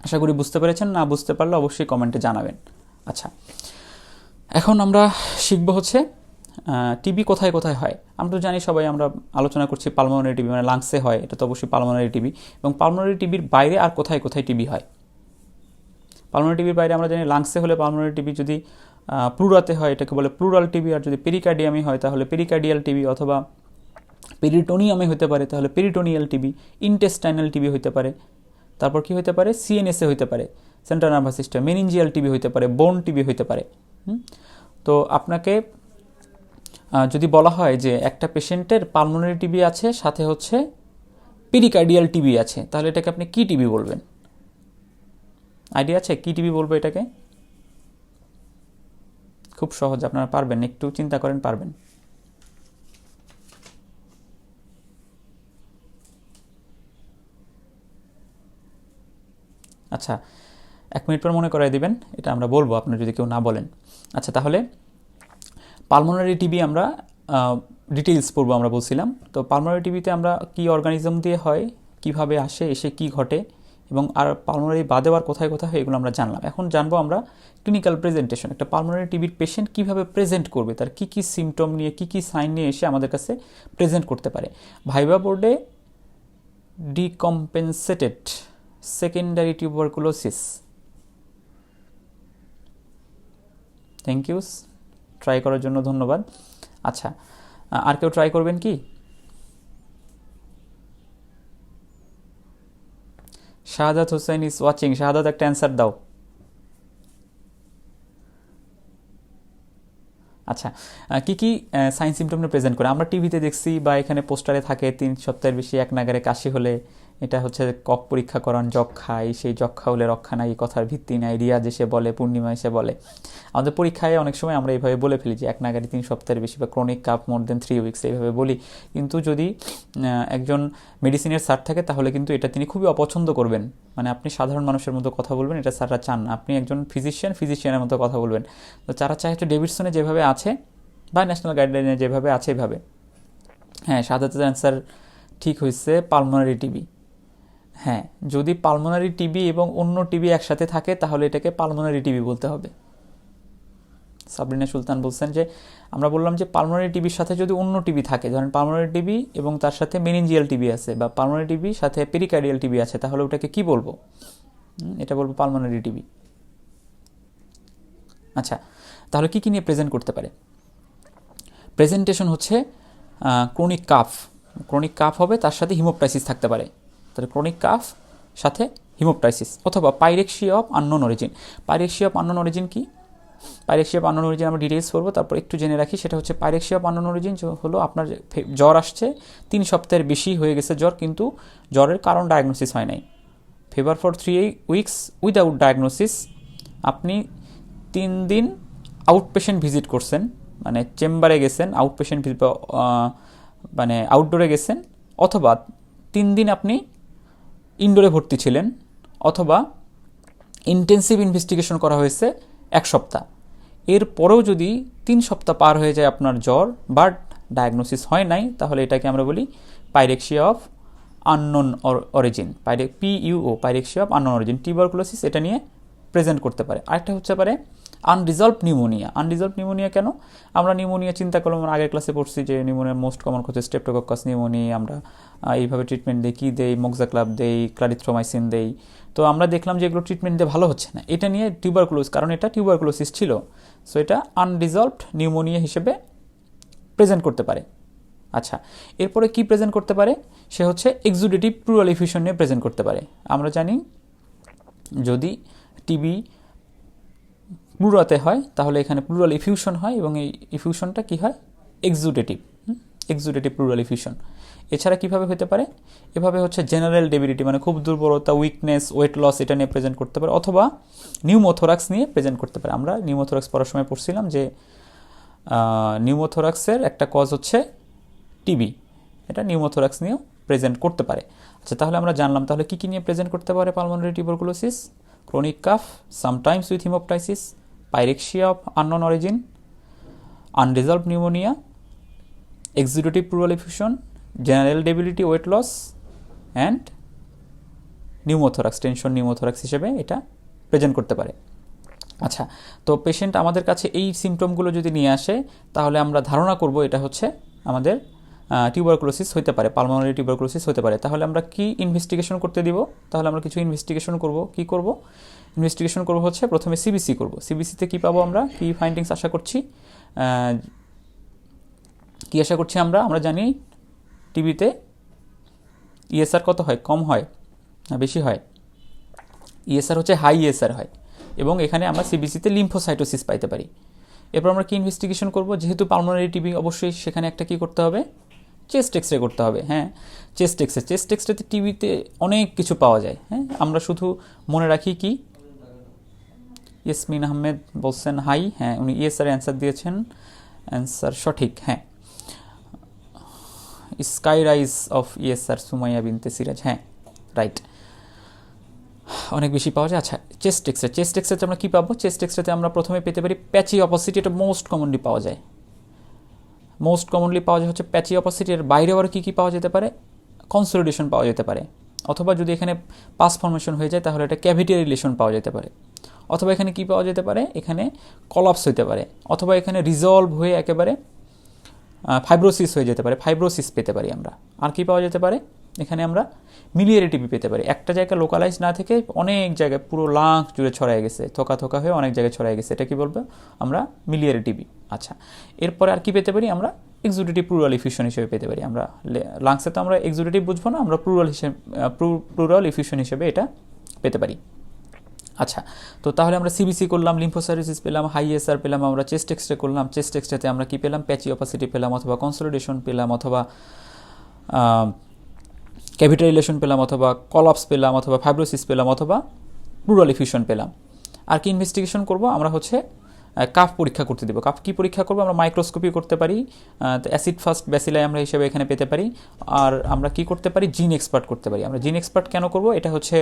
আশা করি বুঝতে পেরেছেন, না বুঝতে পারলে অবশ্যই কমেন্টে জানাবেন। আচ্ছা, এখন আমরা শিখব হচ্ছে টিবি কোথায় কোথায় হয়। আমরা তো জানি সবাই, আমরা আলোচনা করছি পালমোনারি টিবি মানে লাংসে হয়, এটা তো অবশ্যই পালমোনারি টিবি। এবং পালমোনারি টিবির বাইরে আর কোথায় কোথায় টিবি হয়? পালমোনারি টিবির বাইরে আমরা জানি লাংসে হলে পালমোনারি টিবি, যদি প্লুরাতে হয় এটাকে বলে প্লুরাল টিবি, আর যদি পেরিকার্ডিয়ামে হয় তাহলে পেরিকার্ডিয়াল টিবি, অথবা পেরিটোনিয়ামে হতে পারে তাহলে পেরিটোনিয়াল টিবি, ইন্টেস্টাইনাল টিবি হতে পারে, তারপর কি হতে পারে, সিএনএসএ হতে পারে, central nervous system, meningeal TB হতে পারে, বোন টিবি হতে পারে। তো আপনাকে যদি বলা হয় যে একটা পেশেন্টের পালমোনারি টিবি আছে, সাথে হচ্ছে পেরিকার্ডিয়াল টিবি আছে, তাহলে এটাকে আপনি কি টিবি বলবেন? আইডিয়া আছে কি টিবি বলবো এটাকে? খুব সহজ, আপনারা পারবেন, একটু চিন্তা করেন, পারবেন। আচ্ছা, 1 মিনিট পর মনে করাই দিবেন, এটা আমরা বলবো আপনার যদি কেউ না বলেন। আচ্ছা, তাহলে পালমোনারি টিবি আমরা ডিটেইলস পড়বো, আমরা বলছিলাম। তো পালমোনারি টিবিতে আমরা কি অর্গানিজম দিয়ে হয়, কিভাবে আসে, এসে কি ঘটে, এবং আর পালমোনারি বাদেও আর কোথায় কোথায় হয়, এগুলো আমরা জানলাম। এখন জানবো আমরা ক্লিনিক্যাল প্রেজেন্টেশন। একটা পালমোনারি টিবির পেশেন্ট কীভাবে প্রেজেন্ট করবে, তার কী কী সিমটম নিয়ে, কী কী সাইন নিয়ে এসে আমাদের কাছে প্রেজেন্ট করতে পারে। ভাইবা বোর্ডে decompensated secondary tuberculosis, thank you, try করার জন্য ধন্যবাদ। আচ্ছা, আর কেউ ট্রাই করবেন কি? Shahadat Hossain is watching. শাহাদাত, একটা অ্যান্সার দাও। আচ্ছা, কি কি সাইন সিমটম প্রেজেন্ট করে? আমরা টিভিতে দেখছি বা এখানে পোস্টারে থাকে 3 সপ্তাহের বেশি এক নাগারে কাশি হলে এটা হচ্ছে কক পরীক্ষা করান, যক্ষা, সেই যক্ষা হলে রক্ষা নাই, কথার ভিত্তি নাই, রিয়াজ এসে বলে, পূর্ণিমা এসে বলে। আমাদের পরীক্ষায় অনেক সময় আমরা এইভাবে বলে ফেলি যে এক নাগারে 3 সপ্তাহের বেশি বা ক্রনিক কাপ মোর দেন 3 উইকস, এইভাবে বলি। কিন্তু যদি একজন মেডিসিনের স্যার থাকে তাহলে কিন্তু এটা তিনি খুবই অপছন্দ করবেন। মানে আপনি সাধারণ মানুষের মতো কথা বলবেন, এটা স্যাররা চান না। আপনি একজন ফিজিশিয়ানের মতো কথা বলবেন। তো যারা চায় হচ্ছে ডেভিডসনে যেভাবে আছে বা ন্যাশনাল গাইডলাইনে যেভাবে আছে এভাবে। হ্যাঁ, সাধারণত অ্যান্সার ঠিক হয়েছে, পালমোনারি টিবি। হ্যাঁ, যদি পালমোনারি টিবি এবং অন্য টিবি একসাথে থাকে তাহলে এটাকে পালমোনারি টিবি বলতে হবে। সাবরিনা সুলতান বলছেন যে আমরা বললাম যে পালমোনারি টিবির সাথে যদি অন্য টিবি থাকে, ধরেন পালমোনারি টিবি এবং তার সাথে মেনিনজিয়াল টিবি আছে, বা পালমোনারি টিবির সাথে পেরিকার্ডিয়াল টিবি আছে, তাহলে ওটাকে কি বলবো? এটা বলবো পালমোনারি টিবি। আচ্ছা, তাহলে কি কি নিয়ে প্রেজেন্ট করতে পারে? প্রেজেন্টেশন হচ্ছে ক্রনিক কাফ হবে, তার সাথে হিমোপ্টাইসিস থাকতে পারে। তাহলে ক্রনিক কাফ সাথে হিমোপ্টাইসিস, অথবা pyrexia of unknown origin. Pyrexia of unknown origin কি? পাইরেক্সিয়া অফ আননোন অরিজিন আমরা ডিটেলস পড়বো, তারপর একটু জেনে রাখি। সেটা হচ্ছে পাইরেক্সিয়া অফ আননোন অরিজিন হলো আপনার জ্বর আসছে, 3 সপ্তাহের বেশি হয়ে গেছে জ্বর, কিন্তু জ্বরের কারণ ডায়াগনোসিস হয় নাই। Fever for 3 weeks without diagnosis. আপনি 3 দিন আউটপেশেন্ট ভিজিট করছেন, মানে চেম্বারে গেছেন, আউটপেশেন্ট মানে আউটডোরে গেছেন, অথবা 3 দিন আপনি ইনডোরে ভর্তি ছিলেন, অথবা ইন্টেন্সিভ ইনভেস্টিগেশন করা হয়েছে 1 সপ্তাহ। এরপরেও যদি 3 সপ্তাহ পার হয়ে যায় আপনার জ্বর, বাট ডায়াগনোসিস হয় নাই, তাহলে এটাকে আমরা বলি pyrexia of unknown origin, PUO, pyrexia of unknown origin. Tuberculosis এটা নিয়ে প্রেজেন্ট করতে পারে। আরেকটা হচ্ছে পারে আনরিজলভ নিউমোনিয়া। আনরিজলভ নিউমোনিয়া কেন? আমরা নিউমোনিয়া চিন্তা করলাম, আমরা আগের ক্লাসে পড়ছি যে নিউমোনিয়ার মোস্ট কমন হচ্ছে স্ট্রেপ্টোকক্কাস নিউমোনিয়া। আমরা এইভাবে ট্রিটমেন্ট দিই, কী দেই, মক্সাক্লাব দেই, ক্লারিথ্রোমাইসিন দেই। তো আমরা দেখলাম যে এগুলো ট্রিটমেন্ট দিয়ে ভালো হচ্ছে না, এটা নিয়ে টিউবারকুলোসিস, কারণ এটা টিউবারকুলোসিস ছিল, সো এটা আনরিজলভড নিউমোনিয়া হিসেবে প্রেজেন্ট করতে পারে। আচ্ছা, এরপরে কি প্রেজেন্ট করতে পারে? সে হচ্ছে এক্সুডেটিভ প্লুরাল ইফিউশন নিয়ে প্রেজেন্ট করতে পারে। আমরা জানি যদি টিবি প্লুরাতে হয় তাহলে এখানে প্লুরাল ইফিউশন হয়, এবং এই ইফিউশনটা কি হয়? Exudative pleural effusion. এছাড়া কিভাবে হতে পারে? এভাবে হচ্ছে জেনারেল ডেবিলিটি, মানে খুব দুর্বলতা, উইকনেস, ওয়েট লস, এটা নিয়ে প্রেজেন্ট করতে পারে, অথবা নিউমোথোরাক্স নিয়ে প্রেজেন্ট করতে পারে। আমরা নিউমোথোরাক্স পড়ার সময় পড়ছিলাম যে নিউমোথোরাক্সের একটা কজ হচ্ছে টিবি, এটা নিউমোথোরাক্স নিয়েও প্রেজেন্ট করতে পারে। আচ্ছা, তাহলে আমরা জানলাম তাহলে কী কী নিয়ে প্রেজেন্ট করতে পারে pulmonary tuberculosis. Chronic cough, sometimes with haemoptysis, pyrexia of unknown origin, unresolved pneumonia, exudative pleural effusion, general debility, weight loss, and pneumothorax, tension pneumothorax হিসেবে এটা প্রেজেন্ট করতে পারে। আচ্ছা, তো পেশেন্ট আমাদের কাছে এই সিমটমগুলো যদি নিয়ে আসে তাহলে আমরা ধারণা করব এটা হচ্ছে আমাদের টিউবারকুলোসিস হতে পারে, পালমোনারি টিউবারকুলোসিস হতে পারে। তাহলে আমরা কি ইনভেস্টিগেশন করতে দিব? তাহলে আমরা কিছু ইনভেস্টিগেশন করব। কি করব? ইনভেস্টিগেশন করব হচ্ছে প্রথমে সিবিসি করব। সিবিসিতে কি পাবো আমরা? কি ফাইন্ডিংস আশা করছি? কি আশা করছি আমরা? আমরা জানি টিবিতে ইএসআর কত হয়? কম হয় না বেশি হয়? ইএসআর হচ্ছে হাই ইএসআর হয়, এবং এখানে আমরা সিবিসিতে লিম্ফোসাইটোসিস পাইতে পারি। এরপর আমরা কি ইনভেস্টিগেশন করব? যেহেতু পালমোনারি টিবি, অবশ্যই সেখানে একটা কি করতে হবে? চেস্ট এক্সরে করতে হবে। হ্যাঁ, চেস্ট এক্সরেতে টিবিতে অনেক কিছু পাওয়া যায়। হ্যাঁ, আমরা শুধু মনে রাখি কি, ইয়াসমিন আহমেদ বলছেন হাই। হ্যাঁ, উনি ইএসআর অ্যান্সার দিয়েছেন, অ্যান্সার সঠিক। হ্যাঁ, sky rise of ESR Sumaiya বিনতে সিরাজ। হ্যাঁ, রাইট, অনেক বেশি পাওয়া যায়। আচ্ছা, চেস্ট এক্সরেতে আমরা কী পাবো? চেস্ট এক্সরেতে আমরা প্রথমে পেতে পারি প্যাচি অপসিটি। এটা মোস্ট কমনলি পাওয়া যায়, হচ্ছে প্যাচি অপসিটি। এর বাইরে আবার কী পাওয়া যেতে পারে? কনসোলিডেশন পাওয়া যেতে পারে, অথবা যদি এখানে পাস ফর্মেশন হয়ে যায় তাহলে এটা ক্যাভিটি রিলেশন পাওয়া যেতে পারে, অথবা এখানে কি পাওয়া যেতে পারে? এখানে কলাপস হতে পারে, অথবা এখানে রিজলভ হয়ে একেবারে ফাইব্রোসিস হয়ে যেতে পারে, ফাইব্রোসিস পেতে পারি আমরা। আর কি পাওয়া যেতে পারে? এখানে আমরা মিলিয়ারি টিবি পেতে পারি। একটা জায়গায় লোকালাইজ না থেকে অনেক জায়গায় পুরো লাং জুড়ে ছড়ায় গেছে, থোকা হয়ে অনেক জায়গায় ছড়ায় গেছে, এটা কি বলবো আমরা? Miliary TB. আচ্ছা, এরপরে আর কি পেতে পারি আমরা? এক্সুডেটিভ প্লুরাল ইফিউশন হিসেবে পেতে পারি আমরা। লাংসে তো আমরা এক্সুডেটিভ বুঝবো না, আমরা প্লুরাল ইফিউশন হিসেবে এটা পেতে পারি। আচ্ছা, তো তাহলে আমরা সিবিসি করলাম, লিম্ফোসাইটোসিস পেলাম, হাই এসআর পেলাম, আমরা চেস্ট এক্সরে করলাম। চেস্ট এক্সরেতে আমরা কি পেলাম? প্যাচি অপাসিটি পেলাম, অথবা কনসোলিডেশন পেলাম, অথবা ক্যাভিটি রিলেশন পেলাম, অথবা কলাপস পেলাম, অথবা ফাইব্রোসিস পেলাম, অথবা প্লুরাল ইফিউশন পেলাম। আর কি ইনভেস্টিগেশন করব? আমরা হচ্ছে কাফ পরীক্ষা করতে দেবো। কাফ কি পরীক্ষা করবো? আমরা মাইক্রোস্কোপি করতে পারি, অ্যাসিড ফাস্ট ব্যাসিলাই আমরা হিসেবে এখানে পেতে পারি। আর আমরা কি করতে পারি? জিন এক্সপার্ট করতে পারি। আমরা জিন এক্সপার্ট কেন করব? এটা হচ্ছে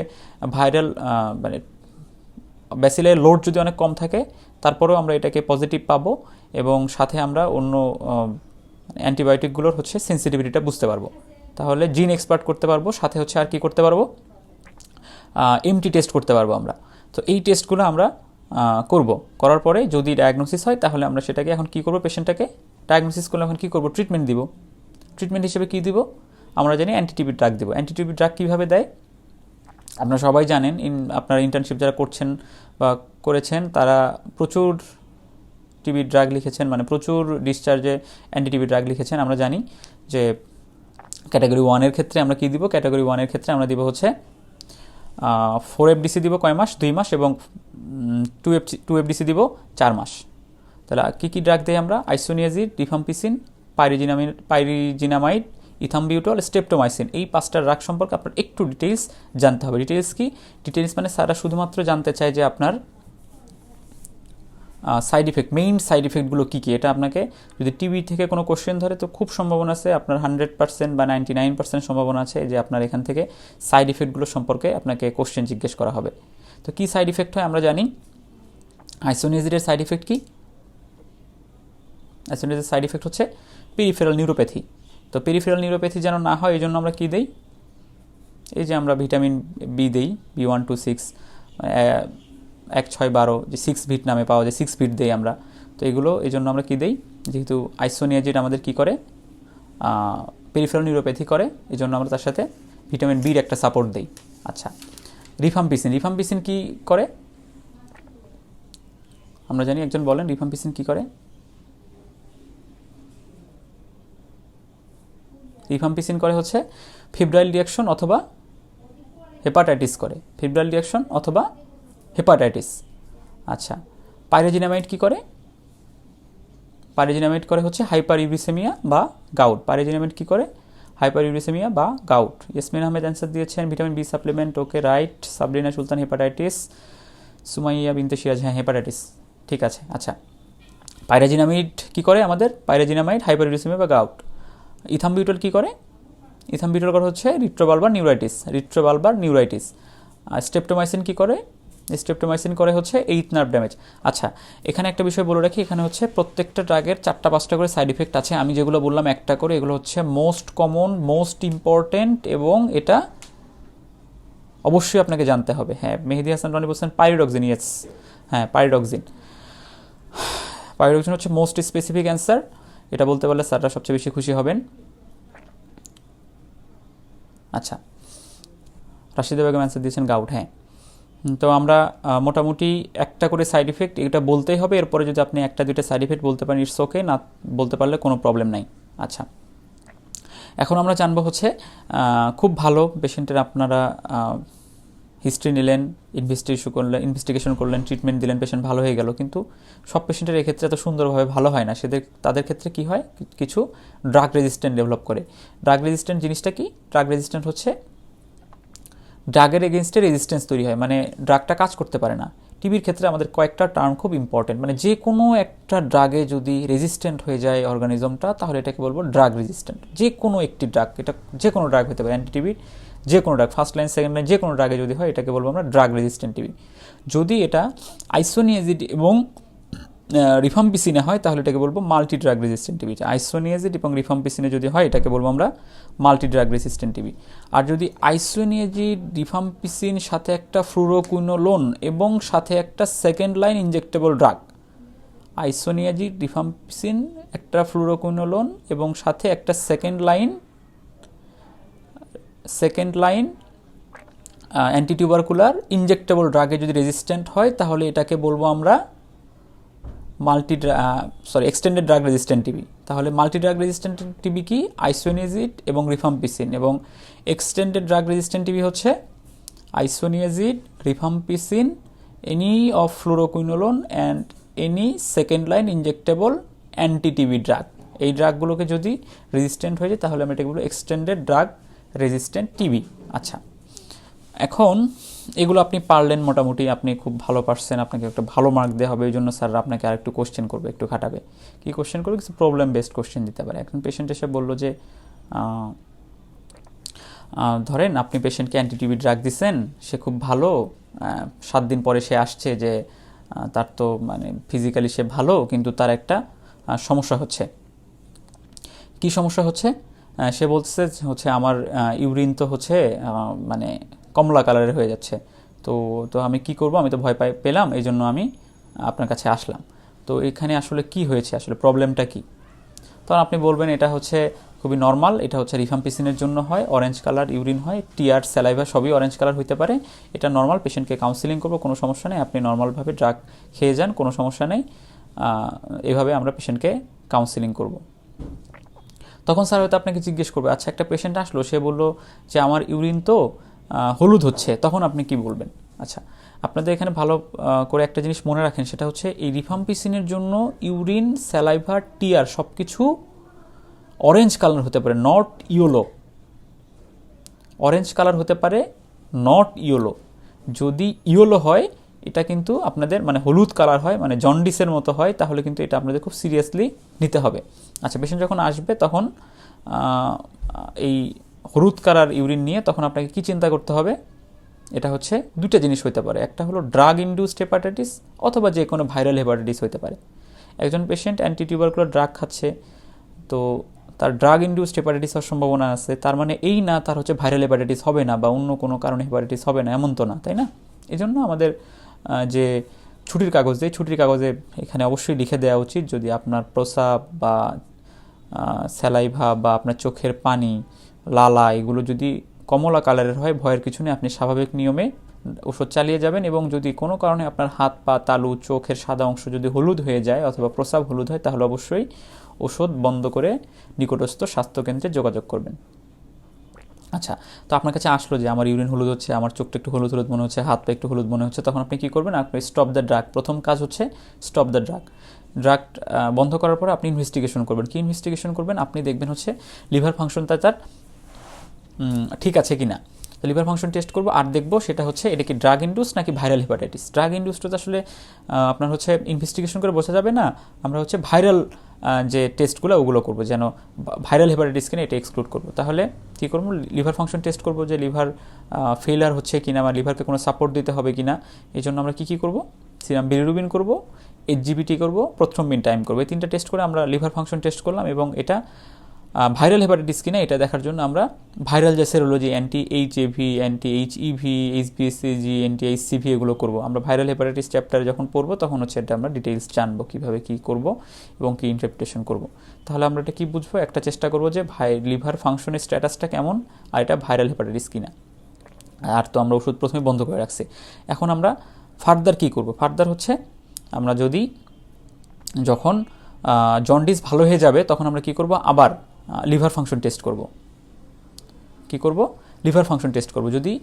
ভাইরাল, মানে ব্যাসিলের লোড যদি অনেক কম থাকে তারপরেও আমরা এটাকে পজিটিভ পাবো, এবং সাথে আমরা অন্য অ্যান্টিবায়োটিকগুলোর হচ্ছে সেন্সিটিভিটিটা বুঝতে পারবো। তাহলে জিন এক্সপার্ট করতে পারবো, সাথে হচ্ছে আর কি করতে পারবো? এমটি টেস্ট করতে পারবো আমরা। তো এই টেস্টগুলো আমরা করার পরে যদি ডায়াগনোসিস হয় তাহলে আমরা সেটাকে এখন কী করবো? পেশেন্টটাকে ডায়াগনোসিস করলে এখন কী করবো? ট্রিটমেন্ট দিব। ট্রিটমেন্ট হিসেবে কী দিব? আমরা জানি অ্যান্টিটিবি ড্রাগ দিব। অ্যান্টিটিবি ড্রাগ কীভাবে দেয় আপনারা সবাই জানেন। আপনারা ইন্টার্নশিপ যারা করছেন বা করেছেন তারা প্রচুর টিবি ড্রাগ লিখেছেন, মানে প্রচুর ডিসচার্জে অ্যান্টিটিবি ড্রাগ লিখেছেন। আমরা জানি যে ক্যাটাগরি 1-এর ক্ষেত্রে আমরা কী দিব? ক্যাটাগরি 1-এর ক্ষেত্রে আমরা দিব হচ্ছে 4 FDC দিব কয় মাস? 2 মাস, এবং 2 FDC দিব 4 মাস। তাহলে কী ড্রাগ দেয় আমরা? Isoniazid, rifampicin, pyrazinamide, ethambutol, streptomycin. এই 5টা ড্রাগ সম্পর্কে আপনার একটু ডিটেইলস জানতে হবে। ডিটেইলস কি? ডিটেইলস মানে স্যারা শুধুমাত্র জানতে চায় যে আপনার সাইড ইফেক্ট, মেইন সাইড ইফেক্টগুলো কী কী। এটা আপনাকে যদি টিবি থেকে কোনো কোশ্চেন ধরে তো খুব সম্ভাবনা আছে, আপনার 100% বা 99% সম্ভাবনা আছে যে আপনার এখান থেকে সাইড ইফেক্টগুলো সম্পর্কে আপনাকে কোশ্চেন জিজ্ঞেস করা হবে। তো কী সাইড ইফেক্ট হয় আমরা জানি। আইসোনিয়াজিডের সাইড ইফেক্ট কী? আইসোনিয়াজিডের সাইড ইফেক্ট হচ্ছে পেরিফেরাল নিউরোপ্যাথি। তো পেরিফেরাল নিউরোপ্যাথি যেন না হয় এই জন্য আমরা কী দিই? এই যে আমরা ভিটামিন বি দিই, B1 to 6, 1, 6, 12, যে 6 ভিট নামে পাওয়া যায়, 6 ভিট দিই আমরা। তো এগুলো এই জন্য আমরা কী দিই? যেহেতু আইসোনিয়াজিড আমাদের কী করে? পেরিফেরাল নিউরোপ্যাথি করে, এই জন্য আমরা তার সাথে ভিটামিন বির একটা সাপোর্ট দিই। আচ্ছা, রিফাম্পিসিন কী করে? আমরা জানি, একজন বলেন রিফাম্পিসিন কী করে? রিফাম্পিসিন করে হচ্ছে ফিব্রাইল রিয়াকশন অথবা হেপাটাইটিস করে। ফিব্রাইল রিয়াকশন অথবা হেপাটাইটিস। আচ্ছা, পাইরিজিনামাইড কী করে? পাইরিজিনামাইড করে হচ্ছে হাইপার ইউরিসেমিয়া বা গাউট। পাইরিজিনামাইড কী করে? হাইপার ইউরিসেমিয়া বা গাউট। ইয়াসমিন আহমেদ অ্যান্সার দিয়েছেন ভিটামিন বি সাপ্লিমেন্ট। ওকে, রাইট। সাবরিনা সুলতান হেপাটাইটিস। সুমাইয়া বিনতে সিরাজ, হ্যাঁ হেপাটাইটিস, ঠিক আছে। আচ্ছা, পাইরিজিনামাইড কী করে আমাদের? পাইরিজিনামাইড হাইপার ইউরিসেমিয়া বা গাউট। ইথামবিউটল কী করে? ইথামবিউটল করে হচ্ছে রিট্রোবালবার নিউরাইটিস। আর স্টেপটোমাইসিন কী করে? স্টেপটোমাইসিন করে হচ্ছে 8 নার্ভ ড্যামেজ। আচ্ছা, এখানে একটা বিষয় বলে রাখি, এখানে হচ্ছে প্রত্যেকটা ড্রাগের 4টা-5টা করে সাইড ইফেক্ট আছে। আমি যেগুলো বললাম একটা করে, এগুলো হচ্ছে মোস্ট কমন, মোস্ট ইম্পর্টেন্ট, এবং এটা অবশ্যই আপনাকে জানতে হবে। হ্যাঁ, মেহেদি হাসান রনি বলছেন পাইরিডক্সিন। ইয়েস, হ্যাঁ পাইরিডক্সিন। পাইরিডক্সিন হচ্ছে মোস্ট স্পেসিফিক অ্যান্সার, এটা বলতে পারলে স্যাররা সবচেয়ে বেশি খুশি হবেন। আচ্ছা, রাশিদা বেগম অ্যান্সার দিয়েছেন গাউট। হ্যাঁ, তো আমরা মোটামুটি একটা করে সাইড ইফেক্ট এটা বলতেই হবে, এরপরে যদি আপনি একটা দুইটা সাইড ইফেক্ট বলতে পারেন ইটস ওকে, না বলতে পারলে কোনো প্রবলেম নাই। আচ্ছা, এখন আমরা জানবো হচ্ছে খুব ভালো পেশেন্টের আপনারা হিস্ট্রি নিলেন, ইনভেস্টিগেশন করলেন, ট্রিটমেন্ট দিলেন, পেশেন্ট ভালো হয়ে গেল, কিন্তু সব পেশেন্টের এক্ষেত্রে এত সুন্দরভাবে ভালো হয় না। তাদের ক্ষেত্রে কি হয়, কিছু ড্রাগ রেজিস্ট্যান্ট ডেভেলপ করে। ড্রাগ রেজিস্ট্যান্ট জিনিসটা কি? ড্রাগ রেজিস্ট্যান্ট হচ্ছে ড্রাগের এগেনস্টে রেজিস্ট্যান্স তৈরি হয়, মানে ড্রাগটা কাজ করতে পারে না। টিবির ক্ষেত্রে আমাদের কয়েকটা টার্ম খুব ইম্পর্টেন্ট, মানে যে কোনো একটা ড্রাগে যদি রেজিস্ট্যান্ট হয়ে যায় অর্গানিজমটা, তাহলে এটাকে বলবো ড্রাগ রেজিস্ট্যান্ট। যে কোনো একটি ড্রাগ, এটা যে কোনো ড্রাগ হতে পারে, অ্যান্টিটিবির যে কোনো drug, first line second line যে কোনো ড্রাগে যদি হয়, এটাকে বলবো আমরা ড্রাগ রেজিস্ট্যান্ট টিবি। যদি এটা আইসোনিয়াজিড এবং রিফাম্পিসিনে হয়, তাহলে এটাকে বলবো multi drug resistant TB. Isoniazid এবং রিফাম্পিসিনে যদি হয়, এটাকে বলবো আমরা মাল্টি ড্রাগ রেজিস্ট্যান্ট টিবি। আর যদি আইসোনিয়াজিড, রিফাম্পিসিন সাথে একটা ফ্লুরোকুইনোলোন এবং সাথে একটা second line injectable drug, isoniazid, rifampicin, একটা ফ্লুরোকুইনোলোন এবং সাথে একটা সেকেন্ড লাইন অ্যান্টিটিউবারকুলার ইনজেক্টেবল ড্রাগে যদি রেজিস্ট্যান্ট হয়, তাহলে এটাকে বলবো আমরা এক্সটেন্ডেড ড্রাগ রেজিস্ট্যান্ট টিবি। তাহলে মাল্টি ড্রাগ রেজিস্ট্যান্ট টিবি কি? আইসোনিয়াজিড এবং রিফাম্পিসিন, এবং এক্সটেন্ডেড ড্রাগ রেজিস্ট্যান্ট টিবি হচ্ছে isoniazid, rifampicin, any of fluoroquinolone and any second line injectable anti-TB drug. এই ড্রাগগুলোকে যদি রেজিস্ট্যান্ট হয়ে যায়, তাহলে আমরা এটাকে বলবো এক্সটেন্ডেড ড্রাগ রেজিস্ট্যান্ট টিবি। আচ্ছা, এখন এগুলো আপনি পারলেন, মোটামুটি আপনি খুব ভালো পারছেন, আপনাকে একটা ভালো মার্ক দেওয়া হবে। এই জন্য স্যার আপনাকে আরেকটু কোশ্চেন করবে, একটু খাটাবে। কী কোশ্চেন করবে? কিছু প্রবলেম বেসড কোশ্চেন দিতে পারে। এখন পেশেন্ট এসে বললো যে ধরেন আপনি পেশেন্টকে অ্যান্টিটিবি ড্রাগ দিচ্ছেন, সে খুব ভালো, 7 দিন পরে সে আসছে যে তার তো মানে ফিজিক্যালি সে ভালো, কিন্তু তার একটা সমস্যা হচ্ছে। কি সমস্যা হচ্ছে? সে বলছে হচ্ছে আমার ইউরিন তো হচ্ছে মানে কমলা কালারের হয়ে যাচ্ছে, তো তো আমি কি করব, আমি তো ভয় পেলাম, এই জন্য আমি আপনার কাছে আসলাম। তো এখানে আসলে কি হয়েছে, আসলে প্রবলেমটা কি? তখন আপনি বলবেন এটা হচ্ছে খুবই নর্মাল, এটা হচ্ছে রিফাম্পিসিনের জন্য হয়, অরেঞ্জ কালার ইউরিন হয়, টিয়ার, স্যালাইভা সবই অরেঞ্জ কালার হতে পারে, এটা নর্মাল। পেশেন্টকে কাউন্সিলিং করবো, কোনো সমস্যা নেই, আপনি নর্মালভাবে ড্রাগ খেয়ে যান, কোনো সমস্যা নেই। এভাবে আমরা পেশেন্টকে কাউন্সিলিং করব। তখন স্যার হয়তো আপনাকে জিজ্ঞেস করবে, আচ্ছা একটা পেশেন্ট আসলো, সে বললো যে আমার ইউরিন তো হলুদ হচ্ছে, তখন আপনি কি বলবেন? আচ্ছা, আপনাদের এখানে ভালো করে একটা জিনিস মনে রাখেন, সেটা হচ্ছে এই রিফাম্পিসিনের জন্য ইউরিন, স্যালাইভা, টিয়ার সব কিছু অরেঞ্জ কালার হতে পারে, নট ইয়েলো। অরেঞ্জ কালার হতে পারে, নট ইয়েলো। যদি ইয়েলো হয়, এটা কিন্তু আপনাদের মানে হলুদ কালার হয়, মানে জন্ডিসের মতো হয়, তাহলে কিন্তু এটা আপনাদের খুব সিরিয়াসলি নিতে হবে। আচ্ছা, পেশেন্ট যখন আসবে তখন এই হলুদ কালার ইউরিন নিয়ে তখন আপনাকে কি চিন্তা করতে হবে? এটা হচ্ছে দুটো জিনিস হতে পারে, একটা হলো ড্রাগ ইনডিউসড হেপাটাইটিস, অথবা যে কোনো ভাইরাল হেপাটাইটিস হতে পারে। একজন পেশেন্ট অ্যান্টিটিউবারকুলার ড্রাগ খাচ্ছে, তো তার ড্রাগ ইনডিউসড হেপাটাইটিস হওয়ার সম্ভাবনা আছে, তার মানে এই না তার হচ্ছে ভাইরাল হেপাটাইটিস হবে না বা অন্য কোনো কারণে হেপাটাইটিস হবে না, এমন তো না, তাই না? এই জন্য আমাদের যে ছুটির কাগজ দেয়, ছুটির কাগজে এখানে অবশ্যই লিখে দেওয়া উচিত, যদি আপনার প্রস্রাব বা স্যালাইভা বা আপনার চোখের পানি, লালা এগুলো যদি কমলা কালারের হয়, ভয়ের কিছু নেই, আপনি স্বাভাবিক নিয়মে ওষুধ চালিয়ে যাবেন। এবং যদি কোনো কারণে আপনার হাত, পা, তালু, চোখের সাদা অংশ যদি হলুদ হয়ে যায় অথবা প্রস্রাব হলুদ হয়, তাহলে অবশ্যই ওষুধ বন্ধ করে নিকটস্থ স্বাস্থ্যকেন্দ্রে যোগাযোগ করবেন। আচ্ছা, তো আপনার কাছে আসলো যে আমার ইউরিন হলুদ হচ্ছে, আমার চোখটা একটু হলুদ হলুদ মনে হচ্ছে, হাত পা একটু হলুদ মনে হচ্ছে, তখন আপনি কী করবেন? আপনি স্টপ দ্য ড্রাগ। প্রথম কাজ হচ্ছে স্টপ দ্য ড্রাগ। ড্রাগ বন্ধ করার পরে আপনি ইনভেস্টিগেশন করবেন। কি ইনভেস্টিগেশন করবেন? আপনি দেখবেন হচ্ছে লিভার ফাংশনটা তার ঠিক আছে কি না। তো লিভার ফাংশন টেস্ট করবো, আর দেখবো সেটা হচ্ছে এটা কি ড্রাগ ইনডিউস নাকি ভাইরাল হেপাটাইটিস। ড্রাগ ইনডিউসটা তো আসলে আপনার হচ্ছে ইনভেস্টিগেশন করে বোঝা যাবে না, আমরা হচ্ছে ভাইরাল যে টেস্টগুলো ওগুলো করবো, যেন ভাইরাল হেপাটাইটিস কিনা এটা এক্সক্লুড করবো। তাহলে কী করবো? লিভার ফাংশন টেস্ট করবো, যে লিভার ফেইলার হচ্ছে কিনা বা লিভারকে কোনো সাপোর্ট দিতে হবে কিনা। এই জন্য আমরা কী করবো? সিরাম বিলিরুবিন করবো, এইচজিবিটি করবো, প্রথ্রম্বিন টাইম করবো। এই 3টা টেস্ট করে আমরা লিভার ফাংশন টেস্ট করলাম, এবং এটা ভাইরাল হেপাটাইটিস কিনা এটা দেখার জন্য আমরা ভাইরাল যে serology anti HAV, anti HEV, এইচবিএসসিজি, অ্যান্টি এইচসিভি এগুলো করব। আমরা ভাইরাল হেপাটাইটিস চ্যাপ্টারে যখন পড়বো তখন হচ্ছে এটা আমরা ডিটেইলস জানবো কীভাবে কী করব এবং কী ইন্টারপ্রিটেশন করব। তাহলে আমরা এটা কী বুঝবো, একটা চেষ্টা করবো যে লিভার ফাংশনের স্ট্যাটাসটা কেমন আর এটা ভাইরাল হেপাটাইটিস কিনা। আর তো আমরা ওষুধ প্রথমে বন্ধ করে রাখছি। এখন আমরা ফার্দার কী করব, ফার্দার হচ্ছে আমরা যখন জন্ডিস ভালো হয়ে যাবে তখন আমরা কী করব, আবার লিভার ফাংশন টেস্ট করব। কি করব, লিভার ফাংশন টেস্ট করব। যদি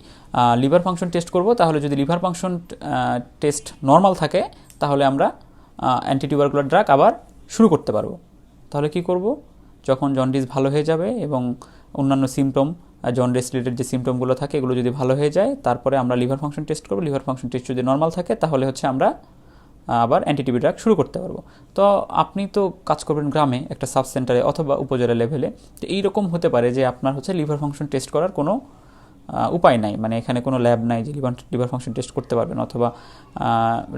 লিভার ফাংশন টেস্ট করব তাহলে যদি লিভার ফাংশন টেস্ট নর্মাল থাকে তাহলে আমরা অ্যান্টিটিউবারকুলার ড্রাগ আবার শুরু করতে পারবো। তাহলে কি করব, যখন জন্ডিস ভালো হয়ে যাবে এবং অন্যান্য সিমটম জন্ডিস রিলেটেড যে সিমটমগুলো থাকে এগুলো যদি ভালো হয়ে যায় তারপরে আমরা লিভার ফাংশন টেস্ট করব। লিভার ফাংশন টেস্ট যদি নর্মাল থাকে তাহলে হচ্ছে আমরা আবার অ্যান্টিটিবি ড্রাগ শুরু করতে পারবো। তো আপনি তো কাজ করবেন গ্রামে একটা সাব সেন্টারে অথবা উপজেলা লেভেলে, তো এইরকম হতে পারে যে আপনার হচ্ছে লিভার ফাংশন টেস্ট করার কোনো উপায় নাই, মানে এখানে কোনো ল্যাব নাই যে লিভার ফাংশন টেস্ট করতে পারবেন, অথবা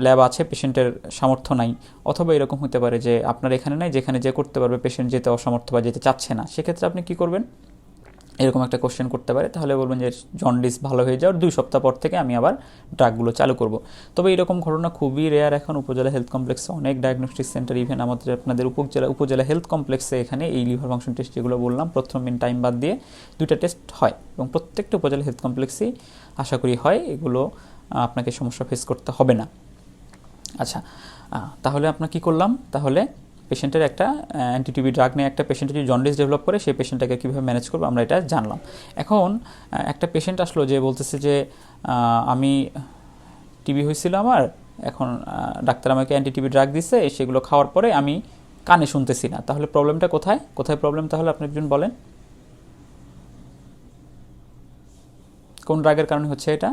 ল্যাব আছে পেশেন্টের সামর্থ্য নাই, অথবা এরকম হতে পারে যে আপনার এখানে নাই যেখানে যে করতে পারবে পেশেন্ট যেতে অসমর্থ বা যেতে চাচ্ছে না। সেক্ষেত্রে আপনি কী করবেন, এরকম একটা কোশ্চেন করতে পারে। তাহলে বলবেন যে জন্ডিস ভালো হয়ে যাওয়ার 2 সপ্তাহ পর থেকে আমি আবার ড্রাগগুলো চালু করব। তবে এরকম ঘটনা খুবই রেয়ার। এখন উপজেলা হেলথ কমপ্লেক্সে অনেক ডায়াগনস্টিক সেন্টার, ইভেন আপনাদের উপজেলা হেলথ কমপ্লেক্সে এখানে এই লিভার ফাংশন টেস্ট যেগুলো বললাম প্রথম টাইম বাদ দিয়ে 2টা টেস্ট হয় এবং প্রত্যেকটা উপজেলা হেলথ কমপ্লেক্সেই আশা করি হয়। এগুলো আপনাকে সমস্যা ফেস করতে হবে না। আচ্ছা, তাহলে আপনার কী করলাম, তাহলে পেশেন্টের একটা অ্যান্টিটিবি ড্রাগ নিয়ে একটা পেশেন্টের যদি জন্ডিস ডেভেলপ করে সেই পেশেন্টটাকে কীভাবে ম্যানেজ করবো আমরা এটা জানলাম। এখন একটা পেশেন্ট আসলো যে বলতেছে যে আমি টিবি হয়েছিল আমার, এখন ডাক্তার আমাকে অ্যান্টিটিবি ড্রাগ দিচ্ছে, সেগুলো খাওয়ার পরে আমি কানে শুনতেছি না। তাহলে প্রবলেমটা কোথায় প্রবলেম, তাহলে আপনি একজন বলেন কোন ড্রাগের কারণে হচ্ছে এটা?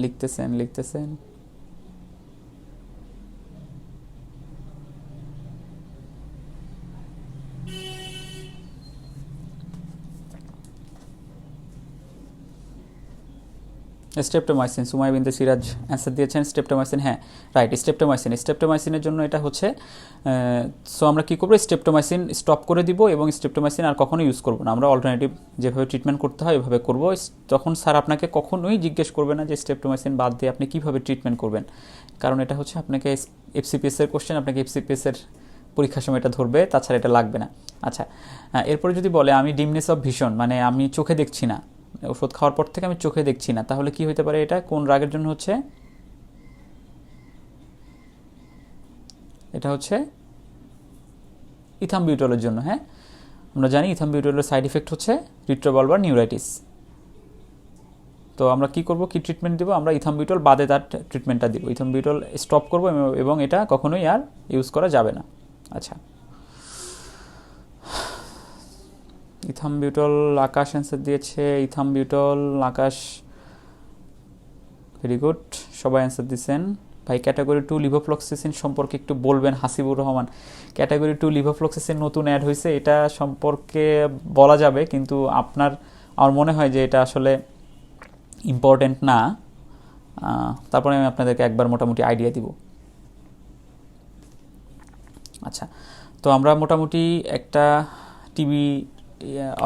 লিখতেছেন স্ট্রেপ্টোমাইসিন। সুমাইয়া বিনতে সিরাজ অ্যান্সার দিয়েছেন স্ট্রেপ্টোমাইসিন। হ্যাঁ রাইট, স্ট্রেপ্টোমাইসিনের জন্য এটা হচ্ছে। সো আমরা কী করবো, স্ট্রেপ্টোমাইসিন স্টপ করে দিব এবং স্ট্রেপ্টোমাইসিন আর কখনো ইউজ করবো না। আমরা অল্টারনেটিভ যেভাবে ট্রিটমেন্ট করতে হয় এভাবে করবো। তখন স্যার আপনাকে কখনোই জিজ্ঞেস করবে না যে স্ট্রেপ্টোমাইসিন বাদ দিয়ে আপনি কীভাবে ট্রিটমেন্ট করবেন, কারণ এটা হচ্ছে আপনাকে এফসিপিএসের কোশ্চেন, আপনাকে এফসিপিএসের পরীক্ষার সময় এটা ধরবে, তাছাড়া এটা লাগবে না। আচ্ছা, এরপরে যদি বলে আমি ডিমনেস অফ ভিশন, মানে আমি চোখে দেখছি না, ওষুধ খাওয়ার পর থেকে আমি চোখে দেখছি না, তাহলে কি হতে পারে, এটা কোন রাগের জন্য হচ্ছে? এটা হচ্ছে ইথামবিউটলের জন্য। হ্যাঁ, আমরা জানি ইথামবিউটলের সাইড ইফেক্ট হচ্ছে রিট্রোভালভার নিউরাইটিস। তো আমরা কি করব, কি ট্রিটমেন্ট দেবো, আমরা ইথামবিউটল বাদে তার ট্রিটমেন্টটা দিব। ইথামবিউটল স্টপ করব এবং এটা কখনোই আর ইউজ করা যাবে না। আচ্ছা, ইথামবিউটল আকাশ অ্যান্সার দিয়েছে। ইথামবিউটল আকাশ, ভেরি গুড, সবাই অ্যান্সার দিচ্ছেন। ভাই ক্যাটাগরি 2 লিভোফ্লক্সিসিন সম্পর্কে একটু বলবেন, হাসিবুর রহমান। ক্যাটাগরি 2 লিভোফ্লক্সিসিন নতুন অ্যাড হয়েছে, এটা সম্পর্কে বলা যাবে, কিন্তু আমার মনে হয় যে এটা আসলে ইম্পর্টেন্ট না। তারপরে আমি আপনাদেরকে একবার মোটামুটি আইডিয়া দিব। আচ্ছা, তো আমরা মোটামুটি একটা টিবি